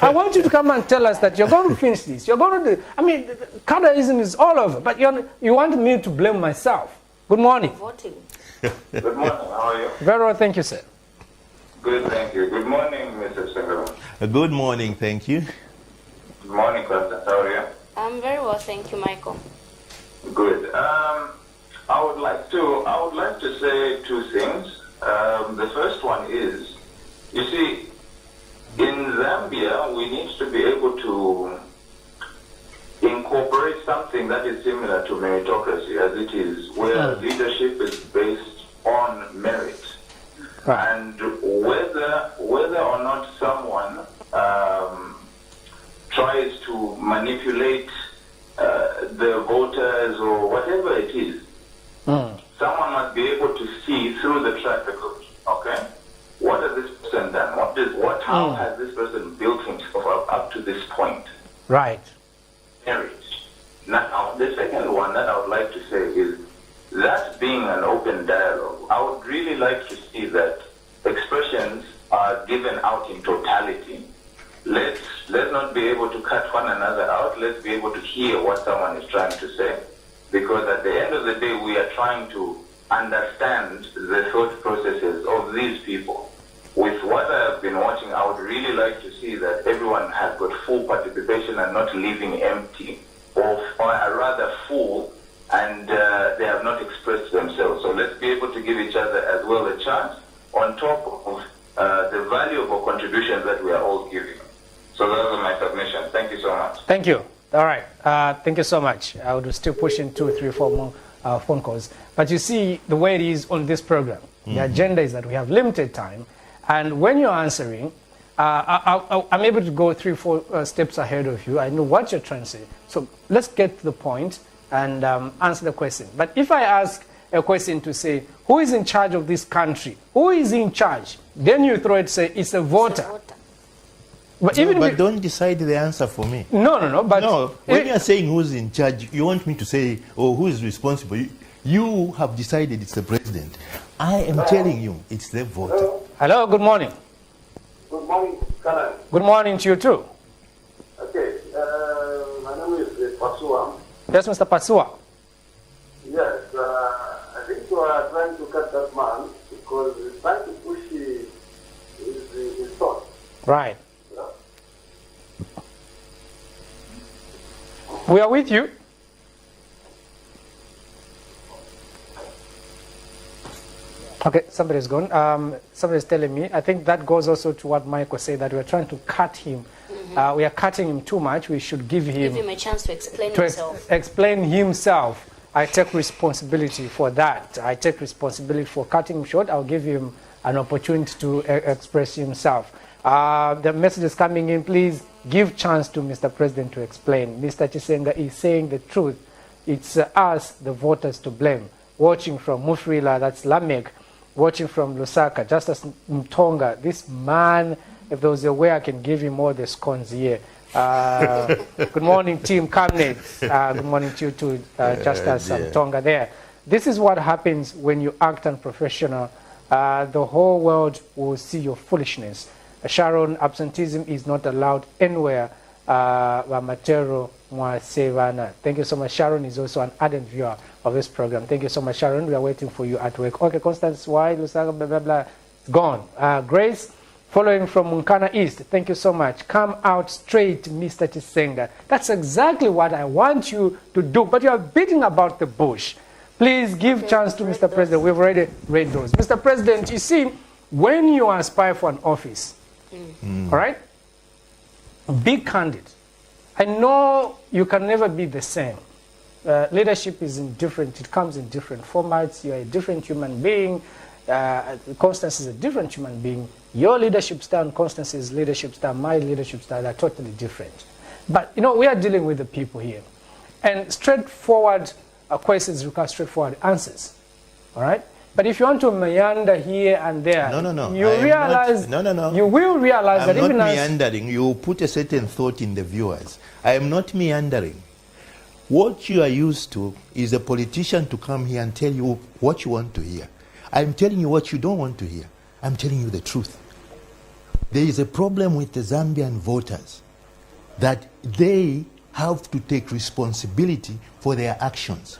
I want you to come and tell us that you're going to finish this. You're going to do. I mean, Kadaism is all over, but you want me to blame myself. Good morning. Voting. Good morning. How are you? Very well, thank you, sir. Good, thank you. Good morning, Mr. Sengaran. Good morning, thank you. Good morning, Constance. How are you? I'm very well, thank you, Michael. Good. I would like to say two things. The first one is, you see, in Zambia, we need to be able to incorporate something that is similar to meritocracy, as it is, where leadership is based on merit. Right. And whether or not someone tries to manipulate the voters or whatever it is, someone must be able to see through the track record. Okay, what has this person done? How has this person built himself up to this point? Right. Merit. Now, the second one that I would like to say is that being an open dialogue, I would really like to see that expressions are given out in totality. Let's not be able to cut one another out. Let's be able to hear what someone is trying to say. Because at the end of the day, we are trying to understand the thought processes of these people. With what I have been watching, I would really like to see that everyone has got full participation and not leaving empty, or rather full, and they have not expressed themselves. So let's be able to give each other as well a chance on top of the valuable contributions that we are all giving. So those are my submissions. Thank you so much. Thank you. All right. Thank you so much. I would still push in 2, 3, 4 more phone calls. But you see, the way it is on this program, the agenda is that we have limited time. And when you're answering, I'm able to go 3, 4 steps ahead of you. I know what you're trying to say. So let's get to the point and answer the question. But if I ask a question to say, who is in charge of this country? Who is in charge? Then you throw it, say, it's a voter. But, no, but don't decide the answer for me. No, but... No, when you are saying who's in charge, you want me to say, oh, who is responsible? You have decided it's the president. I am telling you, it's the voter. Hello, good morning. Good morning, Karan. Good morning to you too. Okay, my name is Pasua. Yes, Mr. Pasua. Yes, I think you are trying to cut that man because he's trying to push his thought. Right. Yeah. We are with you. Okay, somebody's gone. Somebody's telling me. I think that goes also to what Michael said, that we're trying to cut him. We are cutting him too much. We should give him a chance to explain himself. Explain himself. I take responsibility for that. I take responsibility for cutting him short. I'll give him an opportunity to express himself. The message is coming in. Please give chance to Mr. President to explain. Mr. Chisenga is saying the truth. It's us, the voters, to blame. Watching from Mufrila, that's Lamek. Watching from Lusaka, Justice Mtonga, this man, if there was a way I can give him all the scones here. Good morning, Team Camnet. Good morning to you too, Justice Mtonga there. This is what happens when you act unprofessional. The whole world will see your foolishness. Sharon, absenteeism is not allowed anywhere. Matero Mwasevana. Thank you so much. Sharon is also an ardent viewer of this program. Thank you so much, Sharon. We are waiting for you at work. Okay, Constance, why? Lusaga, blah, blah, blah. Gone. Grace, following from Munkana East. Thank you so much. Come out straight, Mr. Chisenga. That's exactly what I want you to do. But you are beating about the bush. Please give chance to Mr. President. We've already read those. Mr. President, you see, when you aspire for an office, all right, be candid. I know you can never be the same. Leadership is indifferent. It comes in different formats. You're a different human being. Constance is a different human being. Your leadership style and Constance's leadership style, my leadership style are totally different. But, you know, we are dealing with the people here. And straightforward questions require straightforward answers. All right? But if you want to meander here and there, you realize, you will realize that even as... I'm not meandering. You put a certain thought in the viewers. I am not meandering. What you are used to is a politician to come here and tell you what you want to hear. I'm telling you what you don't want to hear. I'm telling you the truth. There is a problem with the Zambian voters that they have to take responsibility for their actions.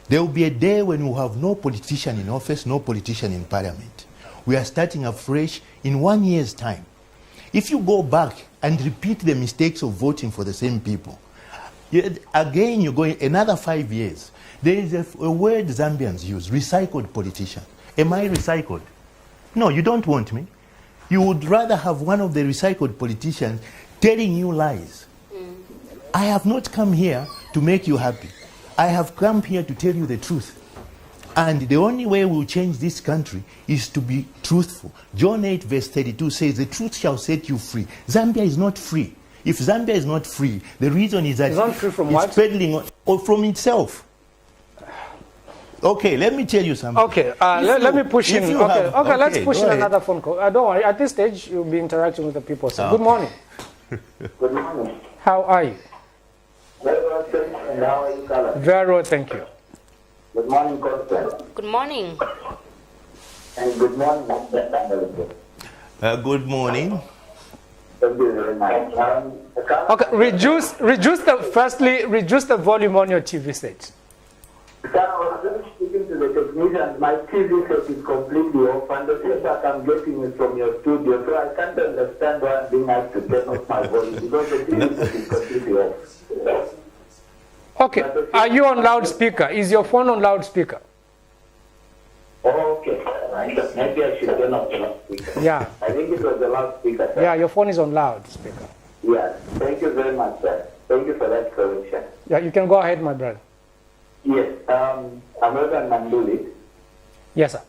There will be a day when we have no politician in office, no politician in parliament. We are starting afresh in 1 year's time. If you go back and repeat the mistakes of voting for the same people, again you're going another 5 years. There is a word Zambians use, recycled politician. Am I recycled? No, you don't want me. You would rather have one of the recycled politicians telling you lies. I have not come here to make you happy. I have come here to tell you the truth. And the only way we'll change this country is to be truthful. John 8 verse 32 says, the truth shall set you free. Zambia is not free. If Zambia is not free, the reason is that it's not free from what? Peddling or from itself. Okay, let me tell you something. Okay, let me push in. Okay, let's push in another phone call. Don't worry, at this stage, you'll be interacting with the people. So, good morning. Good morning. How are you? Very well, thank you. And how are you, Carla? Very well, thank you. Good morning, Constance. Good morning. And good morning, Mr. Good morning. Thank you very much. Okay, reduce the volume on your TV set. I was just speaking to the technician. My TV set is completely off, and the feedback I'm getting is from your studio, so I can't understand why I'm being asked to turn off my volume because the TV set is completely off. Okay, are you on loudspeaker? Is your phone on loudspeaker? Oh, okay. Maybe I should turn off the loudspeaker. Yeah. I think it was the loudspeaker, sir. Yeah, your phone is on loudspeaker. Yeah. Thank you very much, sir. Thank you for that correction. Yeah, you can go ahead, my brother. Yes. I'm Reverend Manduli. Yes, sir.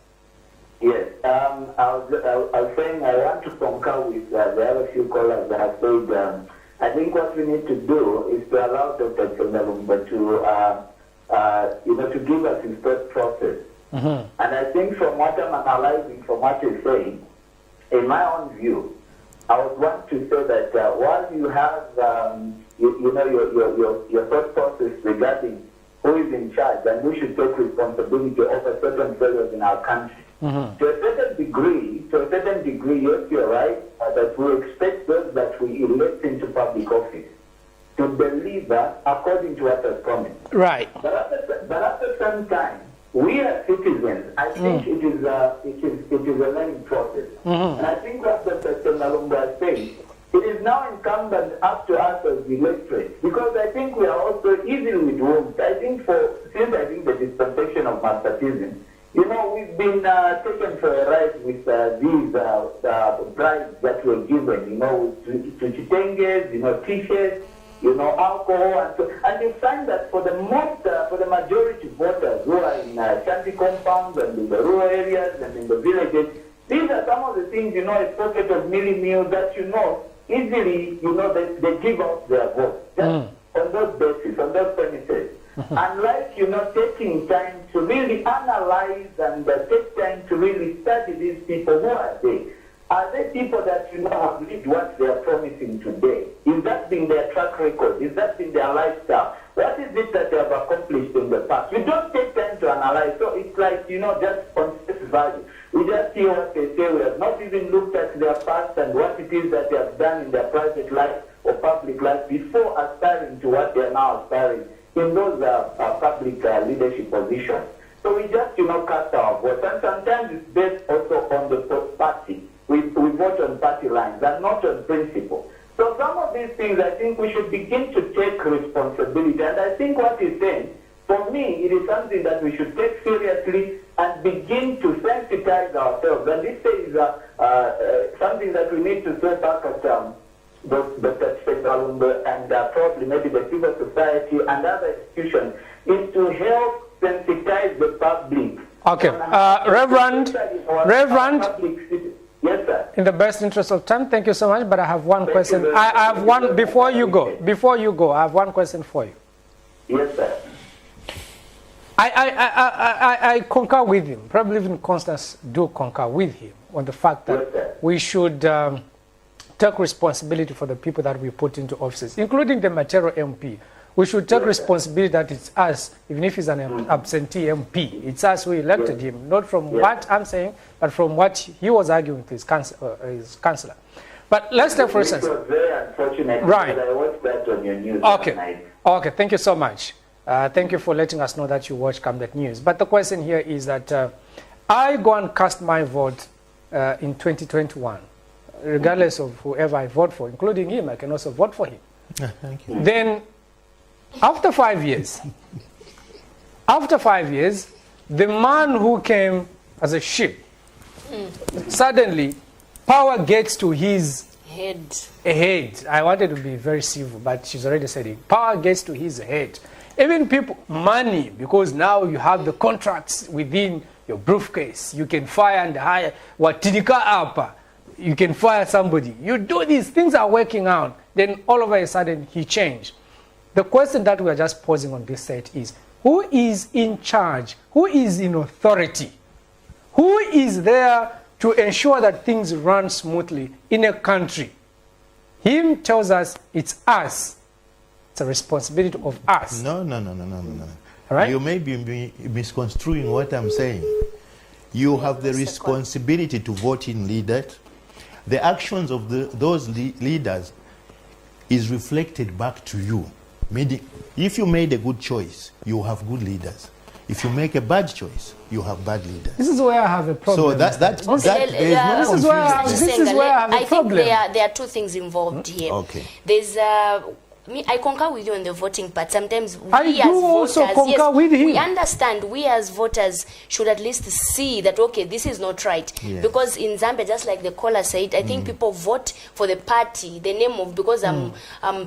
Yes. I was saying I want to concur with the other few callers that have said I think what we need to do is to allow Dr. Chongalumba to, to give us his thought process And I think from what I'm analyzing, from what you're saying, in my own view, I would want to say that while you have, your thought process regarding who is in charge and who should take responsibility over certain failures in our country, to a certain degree, yes, you're right, that we expect those that we elect into public office to deliver according to what was promised. Right. But at the same time, we as citizens, I think it is a learning process. And I think what Dr. Malumba is saying, it is now incumbent up to us as the electorate, because I think we are also easily with wounds. I think since the dispensation of Marxism, we've been taken for a ride with these bribes that were given, to chitenges, t-shirts, alcohol, and you find that for the majority voters who are in shanty compounds and in the rural areas and in the villages, these are some of the things, a pocket of milli meal that easily, they give out their vote just on those bases, on those premises. Unlike, taking time to really analyze and take time to really study these people, who are they? Are they people that, have lived what they are promising today? Is that been their track record? Is that been their lifestyle? What is it that they have accomplished in the past? We don't take time to analyze. So it's like, just on face value. We just hear what they say. We have not even looked at their past and what it is that they have done in their private life or public life before aspiring to what they are now aspiring in those public leadership positions. So we just, cast our vote. And sometimes it's based also on the party. We vote on party lines and not on principle. So some of these things, I think we should begin to take responsibility. And I think what he's saying, for me, it is something that we should take seriously and begin to sensitize ourselves. And this is something that we need to throw back at Dr. Chefalumbe and probably maybe the civil society and other institutions, is to help sensitize the public. Okay. Reverend, yes, sir. In the best interest of time, thank you so much, but I have one question. I have one, before you go, I have one question for you. Yes, sir. I concur with him, probably even Constance do concur with him on the fact that we should take responsibility for the people that we put into offices, including the material MP. We should take responsibility that it's us, even if he's an absentee MP. It's us who elected him, not from what I'm saying, but from what he was arguing with his councillor. But let's take for instance. It was very unfortunate. Right. I watched that on your news Okay. last night. Okay, thank you so much. Thank you for letting us know that you watch Camnet News. But the question here is that I go and cast my vote in 2021, regardless of whoever I vote for, including him. I can also vote for him. Thank you. Then, after 5 years, the man who came as a sheep, suddenly, power gets to his head. I wanted to be very civil, but she's already said it. Power gets to his head. Even people, money, because now you have the contracts within your briefcase. You can fire and hire. Watinika apa. You can fire somebody. You do these things are working out. Then all of a sudden he changed. The question that we are just posing on this set is, who is in charge? Who is in authority? Who is there to ensure that things run smoothly in a country? Him tells us it's us. It's a responsibility of us. No. Right? You may be misconstruing what I'm saying. You have the responsibility to vote in leaders. The actions of those leaders is reflected back to you. If you made a good choice, you have good leaders. If you make a bad choice, you have bad leaders. This is where I have a problem. So this is where I have a problem. I think there are two things involved here. Okay. There's I concur with you on the voting part. Sometimes we understand we as voters should at least see that, okay, this is not right. Yeah. Because in Zambia, just like the caller said, I think people vote for the party, the name of, because I'm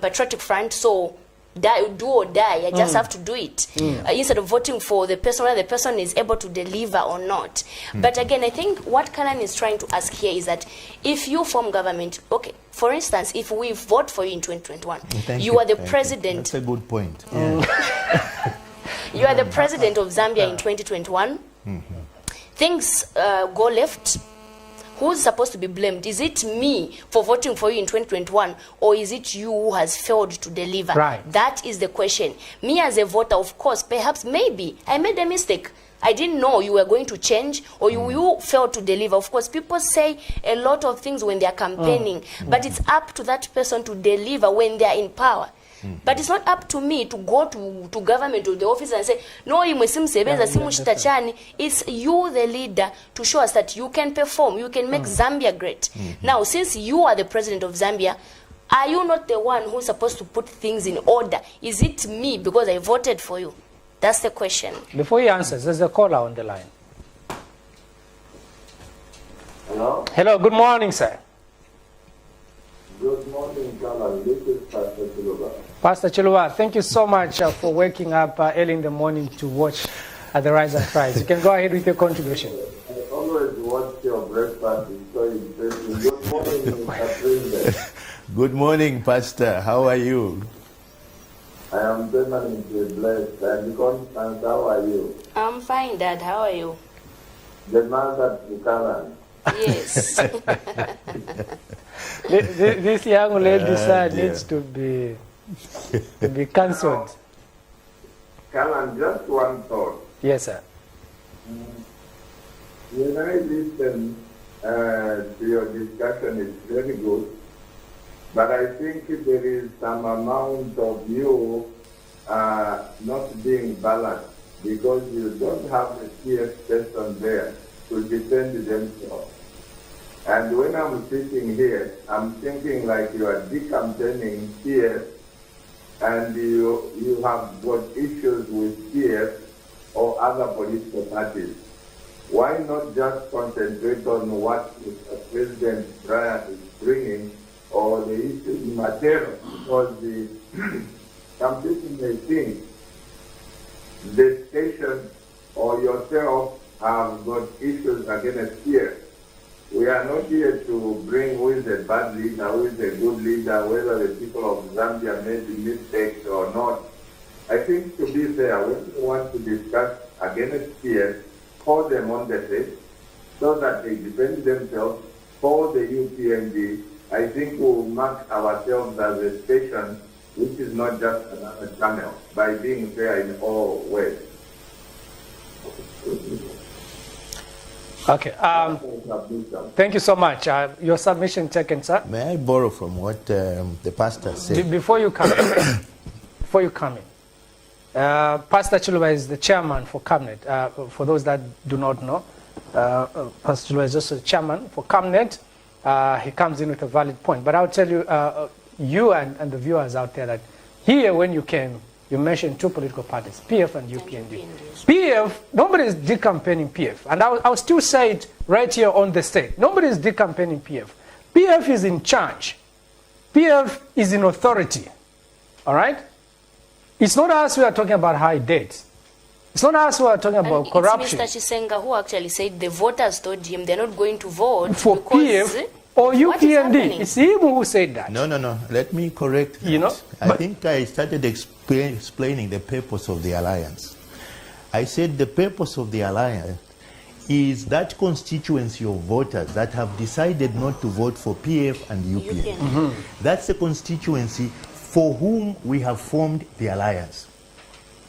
Patriotic Front, so do or die, I just have to do it. Instead of voting for the person, whether the person is able to deliver or not. But again, I think what Kanan is trying to ask here is that if you form government, okay, for instance, if we vote for you in 2021, you are the president. That's a good point. You are the president of Zambia in 2021. things go left, who's supposed to be blamed? Is it me for voting for you in 2021, or is it you who has failed to deliver? Right. That is the question. Me as a voter, of course, perhaps, maybe, I made a mistake. I didn't know you were going to change, or you failed to deliver. Of course, people say a lot of things when they are campaigning, but it's up to that person to deliver when they are in power. But it's not up to me to go to government or the office and say, no, it's you, the leader, to show us that you can perform, you can make Zambia great. Now, since you are the president of Zambia, are you not the one who's supposed to put things in order? Is it me because I voted for you? That's the question. Before he answers, there's a caller on the line. Hello? Hello, good morning, sir. Good morning, Kalan. This is Pastor Chiluba. Pastor Chiluba, thank you so much for waking up early in the morning to watch the Rise and Rise. You can go ahead with your contribution. I always watch your breakfast. It's so interesting. Good morning, Mr. Good morning, Pastor. How are you? I am permanently blessed. And Constance, how are you? I'm fine, Dad. How are you? The man that Kalan. Yes. This young lady, sir, needs to be cancelled. Kalan, just one thought. Yes, sir. When I listen to your discussion, it's very good. But I think there is some amount of you not being balanced, because you don't have a CS person there to defend themselves. And when I'm sitting here, I'm thinking like you are decampaigning CS, and you have got issues with CS or other political parties. Why not just concentrate on what President Brian is bringing, or the issue in material? Because some people may think the station or yourself have got issues against here. We are not here to bring who is a bad leader, who is a good leader, whether the people of Zambia made mistakes or not. I think, to be fair, when we want to discuss against here, call them on the face so that they defend themselves for the UPND. I think we'll mark ourselves as a station which is not just another channel, by being fair in all ways. Okay. Thank you so much. Your submission taken, sir. May I borrow from what the pastor said? Before you come in, Pastor Chiluba is the chairman for Camnet. For those that do not know, Pastor Chiluba is also the chairman for Camnet. He comes in with a valid point. But I'll tell you, you and the viewers out there, that here when you came, you mentioned two political parties, PF and UPND. PF, nobody is decampaigning PF. And I'll still say it right here on the stage. Nobody is decampaigning PF. PF is in charge. PF is in authority. All right? It's not us who are talking about high debts. It's not us who are talking about corruption. It's Mr. Chisenga who actually said the voters told him they're not going to vote for PF or UPND. It's him who said that. No. Let me correct that. You know, I think I started explaining the purpose of the alliance. I said the purpose of the alliance is that constituency of voters that have decided not to vote for PF and UPND. That's the constituency for whom we have formed the alliance.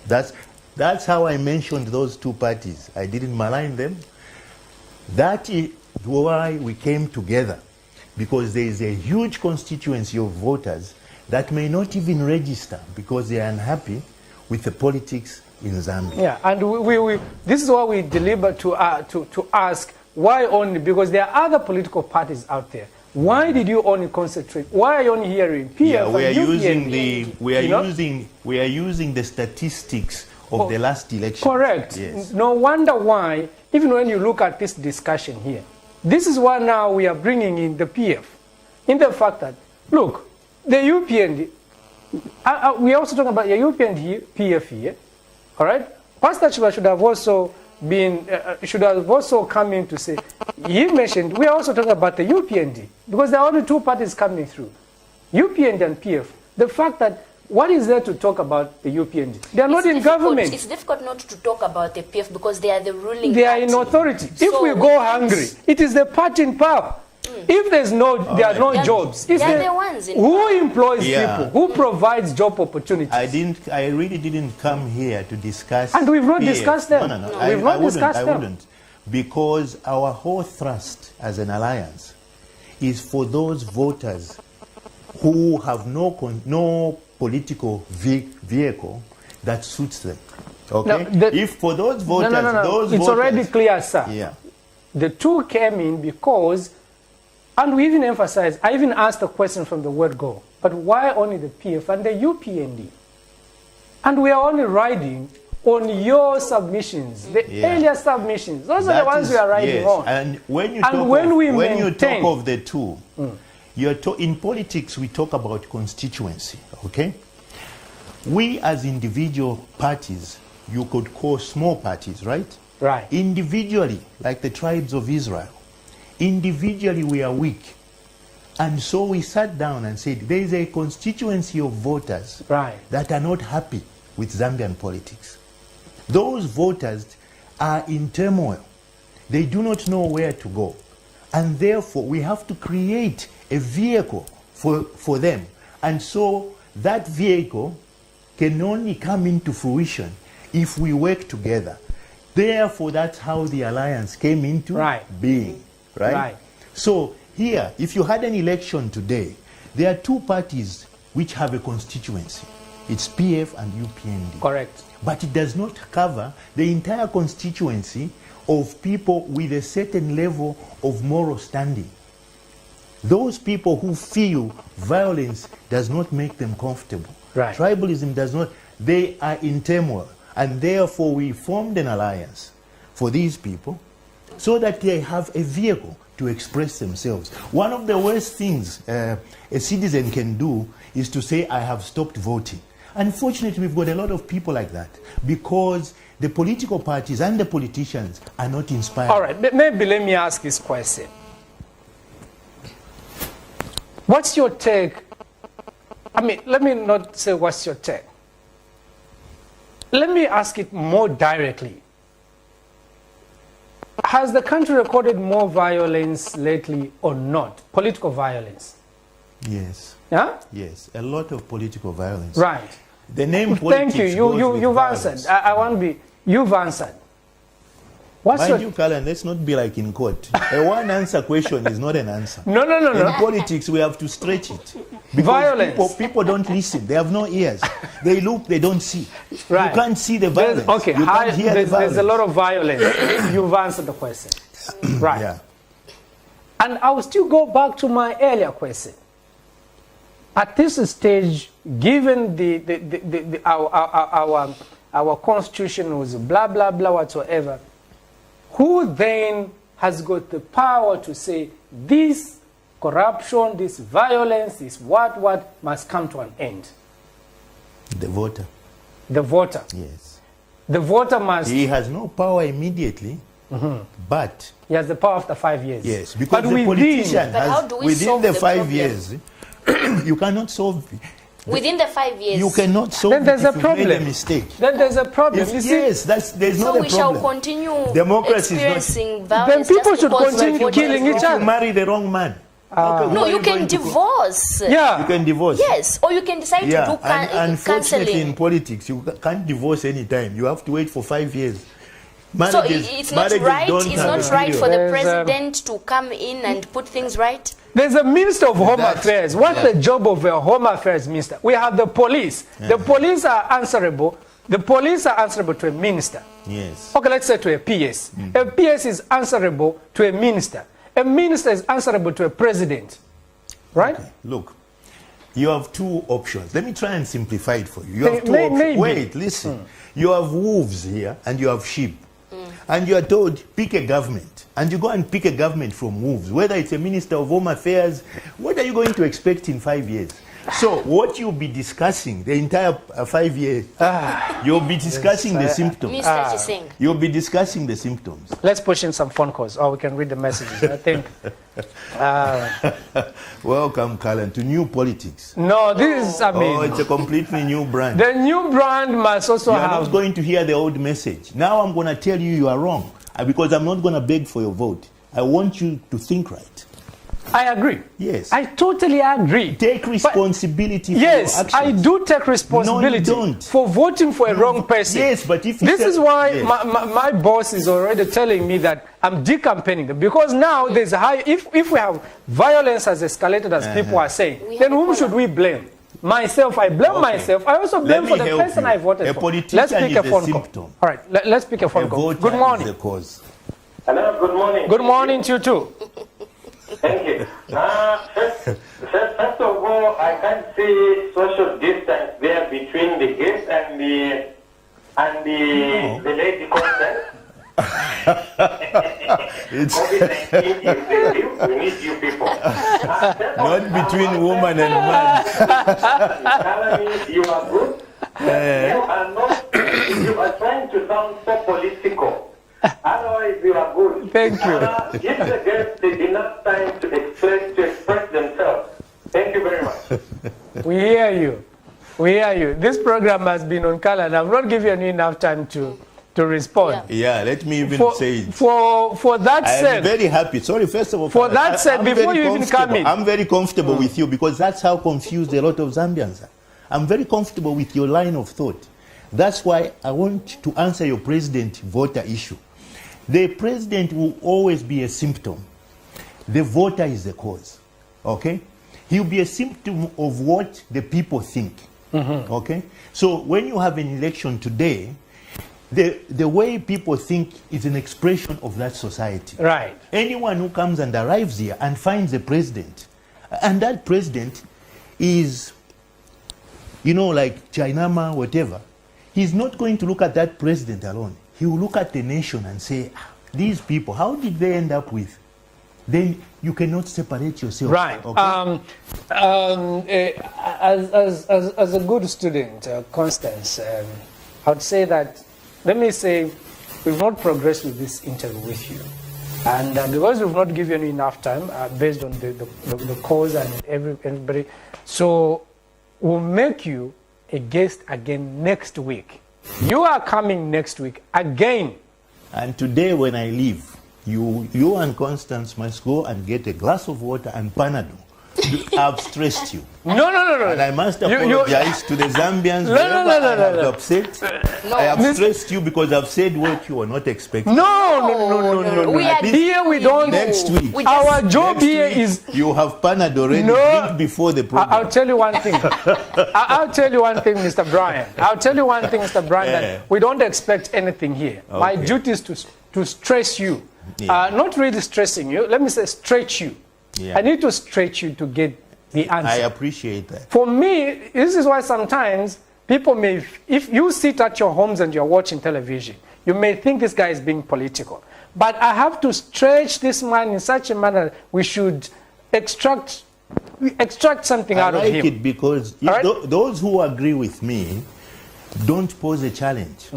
That's how I mentioned those two parties. I didn't malign them. That is why we came together, because there is a huge constituency of voters that may not even register because they are unhappy with the politics in Zambia. Yeah, and this is why we deliberate to ask why only, because there are other political parties out there. Why did you only concentrate? Why are you only hearing PF we are and we are using the statistics of the last election. Correct. Yes. No wonder why, even when you look at this discussion here, this is why now we are bringing in the PF, in the fact that, look, the UPND, we are also talking about the UPND PF here, all right? Pastor Chiluba should have also been, should have also come in to say, he mentioned, we are also talking about the UPND, because there are only two parties coming through, UPND and PF. The fact that What is there to talk about the UPND? They are not in government. It's difficult not to talk about the PF because they are the ruling They party. are in authority. So if we go hungry, it is the party in power. If there are no jobs, they are the ones in who power. employs people? Who provides job opportunities? I really didn't come here to discuss. And we've not PF. discussed them. No. We've not discussed them. I wouldn't. Because our whole thrust as an alliance is for those voters who have no political vehicle that suits them. Okay? Now, if for those voters, it's already clear, sir. Yeah. The two came in because, and we even emphasized, I even asked a question from the word go, but why only the PF and the UPND? And we are only riding on your submissions, the earlier submissions. Those are the ones we are riding on. And when you talk of the two, in politics we talk about constituency, okay? We as individual parties, you could call small parties, right? Right. Individually, like the tribes of Israel, individually we are weak. And so we sat down and said, there is a constituency of voters that are not happy with Zambian politics. Those voters are in turmoil. They do not know where to go. And therefore, we have to create a vehicle for them. And so that vehicle can only come into fruition if we work together. Therefore, that's how the alliance came into being. Right? So here, if you had an election today, there are two parties which have a constituency. It's PF and UPND. Correct. But it does not cover the entire constituency of people with a certain level of moral standing. Those people who feel violence does not make them comfortable. Right. Tribalism does not. They are in turmoil. And therefore we formed an alliance for these people so that they have a vehicle to express themselves. One of the worst things a citizen can do is to say, I have stopped voting. Unfortunately, we've got a lot of people like that because the political parties and the politicians are not inspired. All right, maybe let me ask this question. What's your take? I mean, let me not say what's your take. Let me ask it more directly. Has the country recorded more violence lately or not? Political violence? Yes. Yeah? Yes, a lot of political violence. Right. The name politics. Thank you. You've answered. I want to be. You've answered. Mind you, Callan, let's not be like in court. A one-answer question is not an answer. No. In politics, we have to stretch it. Because violence. People don't listen. They have no ears. They look, they don't see. Right. You can't see the violence. Okay, you can't hear the violence. There's a lot of violence. You've answered the question. Right. Yeah. And I will still go back to my earlier question. At this stage, given our constitution was blah, blah, blah, whatsoever, who then has got the power to say this corruption, this violence, this what must come to an end? The voter. The voter. Yes. The voter must... He has no power immediately, but... He has the power after 5 years. Yes, because the politician has... Within the 5 years, you cannot solve it. Within the 5 years. You cannot solve then there's it a if problem. you made a mistake. Then there's a problem. There's not a problem. So we shall continue experiencing violence. Then people should continue killing each other. You marry the wrong man. No, you can divorce. Yeah. You can divorce. Yes, or you can decide to do unfortunately, counseling. in politics, you can't divorce any time. You have to wait for 5 years. So it's not right. It's not right for the president to come in and put things right. There's a Minister of Home Affairs. What's the job of a Home Affairs Minister? We have the police. The police are answerable. The police are answerable to a minister. Yes. Okay, let's say to a PS. A PS is answerable to a minister. A minister is answerable to a president. Right? Okay. Look, you have two options. Let me try and simplify it for you. You have two options. Wait, listen. You have wolves here and you have sheep. And you are told, pick a government. And you go and pick a government from wolves. Whether it's a Minister of Home Affairs, what are you going to expect in 5 years? So what you'll be discussing the entire 5 years, you'll be discussing the symptoms. Mr. Chising. You'll be discussing the symptoms. Let's push in some phone calls, or we can read the messages. I think. Welcome, Colin, to new politics. No, this is, I mean... Oh, it's a completely new brand. The new brand must also have... You're not going to hear the old message. Now I'm going to tell you you are wrong, because I'm not going to beg for your vote. I want you to think right. I agree. Yes. I totally agree. Take responsibility for yes, your actions. I do take responsibility for voting for a wrong person. Yes, but if this is why my boss is already telling me that I'm decampaigning them, because now there's a high, if we have violence has escalated as people are saying, then whom should we blame? Myself, I blame myself. I also blame for the person I voted for. Let's pick a phone call. All right, let's pick a phone call. Good morning. Hello, good morning. Good morning to you too. Thank you. First of all, I can't see social distance there between the guest and the lady concerned. COVID-19 is the you. We need you people. Not between woman and man. You are good. You are not. You are trying to sound so political. Otherwise, you are good. Thank you. Give the guests enough time to express themselves. Thank you very much. We hear you. We hear you. This program has been on color, and I've not given you enough time to respond. Yeah, let me even say it. For that said, I'm very happy. Sorry, first of all. For that said, before you even come in, I'm very comfortable with you, because that's how confused a lot of Zambians are. I'm very comfortable with your line of thought. That's why I want to answer your president-voter issue. The president will always be a symptom. The voter is the cause. Okay? He'll be a symptom of what the people think. Okay? So when you have an election today, the way people think is an expression of that society. Right. Anyone who comes and arrives here and finds a president, and that president is, you know, like Chainama, whatever, he's not going to look at that president alone. He will look at the nation and say, these people, how did they end up with? Then you cannot separate yourself. Right. Okay? As a good student, Constance, I would say that, let me say, we've not progressed with this interview with you. And because we've not given you enough time, based on the cause and everybody, so we'll make you a guest again next week. You are coming next week again. And today when I leave, you and Constance must go and get a glass of water and Panadol. I've stressed you. No. And I must apologize to the Zambians. No. Upset. No. I have stressed you because I've said what you were not expecting. No. We are here. We don't. Next week. Our job here is. You have Panadol ready. Drink before the program. I'll tell you one thing. I'll tell you one thing, Mr. Brian. I'll tell you one thing, Mr. Brian, that we don't expect anything here. Okay. My duty is to stress you. Not really stressing you. Let me say stretch you. I need to stretch you to get the answer. I appreciate that. For me, this is why sometimes people may, if you sit at your homes and you're watching television, you may think this guy is being political. But I have to stretch this man in such a manner we should extract something out of him. I like it because those who agree with me don't pose a challenge.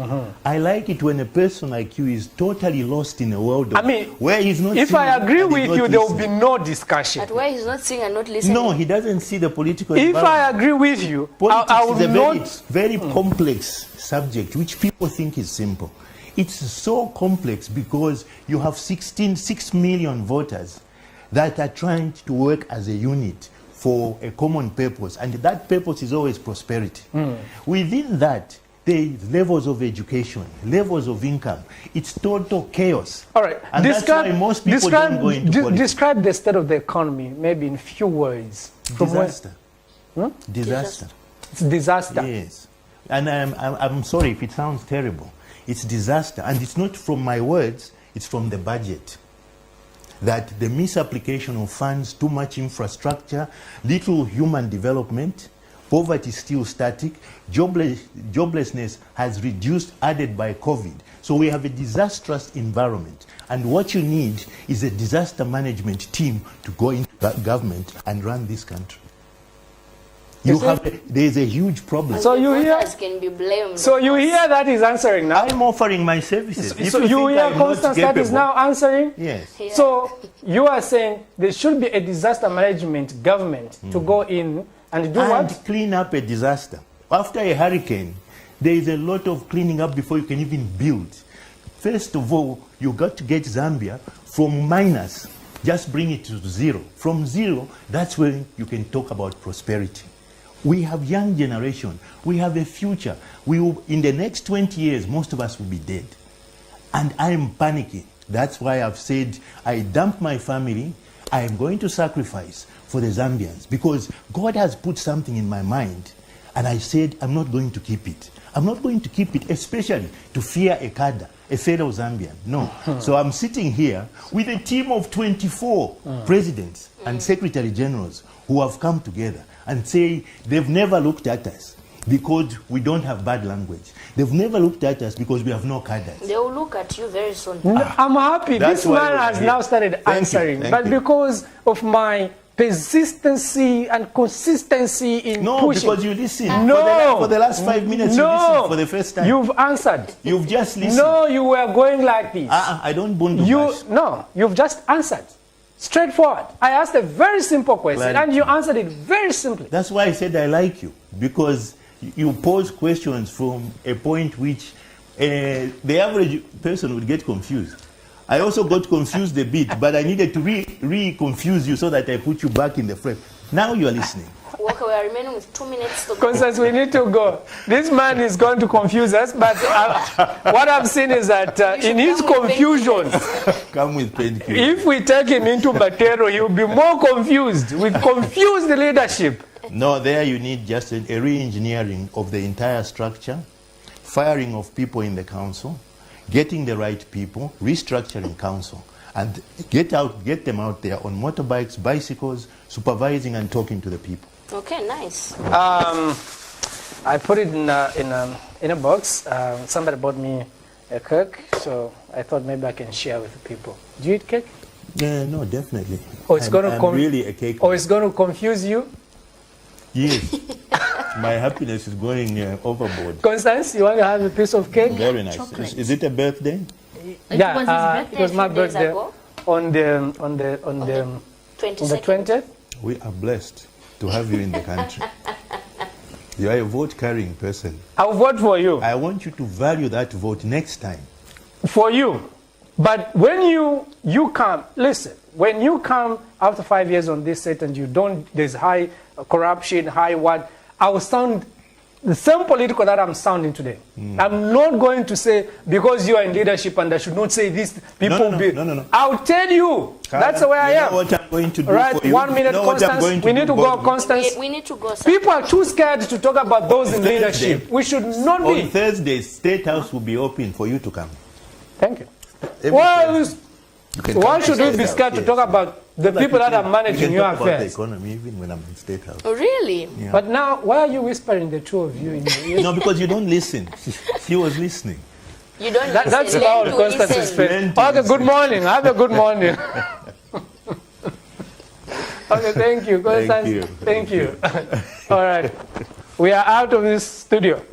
I like it when a person like you is totally lost in a world where he's not. If I agree with you, there will be no discussion. But where he's not seeing and not listening. No, he doesn't see the political. If I agree with you, I will not. Very complex subject which people think is simple. It's so complex because you have 6 million voters that are trying to work as a unit for a common purpose, and that purpose is always prosperity. Within that, there is levels of education, levels of income. It's total chaos. All right. And that's why most people don't go into politics. Describe the state of the economy, maybe in few words. Disaster. Disaster. It's disaster. Yes. And I'm sorry if it sounds terrible. It's disaster. And it's not from my words, it's from the budget. That the misapplication of funds, too much infrastructure, little human development, poverty is still static, joblessness has reduced, added by COVID. So we have a disastrous environment. And what you need is a disaster management team to go into that government and run this country. There's a huge problem. So you hear can be blamed. So you hear that is answering now. I'm offering my services. So you hear Constance that is now answering. Yes. Yeah. So you are saying there should be a disaster management government to go in and do what? Clean up a disaster. After a hurricane, there is a lot of cleaning up before you can even build. First of all, you got to get Zambia from minus, just bring it to zero. From zero, that's when you can talk about prosperity. We have young generation. We have a future. In the next 20 years, most of us will be dead. And I am panicking. That's why I've said I dump my family. I am going to sacrifice for the Zambians because God has put something in my mind. And I said I'm not going to keep it. I'm not going to keep it, especially to fear a cadre, a fellow Zambian. No. So I'm sitting here with a team of 24 presidents and secretary generals who have come together and say they've never looked at us because we don't have bad language. They've never looked at us because we have no cadres. They will look at you very soon. I'm happy. This man has now started answering. But because of my persistency and consistency in pushing. Because you listened. For the last 5 minutes, you listened for the first time. You've answered. You've just listened. No, you were going like this. I don't bundu. No, you've just answered. Straightforward. I asked a very simple question and you answered it very simply. That's why I said I like you. Because you pose questions from a point which the average person would get confused. I also got confused a bit, but I needed to re-confuse you so that I put you back in the frame. Now you are listening. Walker, we are remaining with 2 minutes to go. Constance, we need to go. This man is going to confuse us, but what I've seen is that in his confusion, come with painkillers. If we take him into Batero, he will be more confused. We confuse the leadership. No, there you need just a re-engineering of the entire structure, firing of people in the council, getting the right people, restructuring council, and get them out there on motorbikes, bicycles, supervising and talking to the people. Okay, nice. I put it in a box. Somebody bought me a cake, so I thought maybe I can share with the people. Do you eat cake? Yeah, no, definitely. Oh, it's going to really a cake. Oh, it's going to confuse you? Yes. My happiness is going overboard. Constance, you want to have a piece of cake? Very nice. Is it a birthday? Yeah, it was my birthday on the 20th. We are blessed to have you in the country. You are a vote-carrying person. I'll vote for you. I want you to value that vote next time. For you. But when you come, listen, when you come after 5 years on this set and you don't, there's high corruption, high what, I will sound the same political that I'm sounding today. I'm not going to say, because you are in leadership and I should not say this, people No. I'll tell you. That's the way I am. Know what I'm going to do right, for you. 1 minute, Constance. We need to go, Constance. We need to go. People are too scared to talk about those in leadership. We should not be. On Thursday, State House will be open for you to come. Thank you. Why should we be scared to talk about the people that are managing your affairs? About the economy, even when I'm in State House. Oh, really? Yeah. But now, why are you whispering, the two of you? In the ear? No, because you don't listen. She was listening. You don't listen. That's about Constance's face. Okay, good morning. Have a good morning. Okay, thank you, Constance. Thank you. All right. We are out of this studio.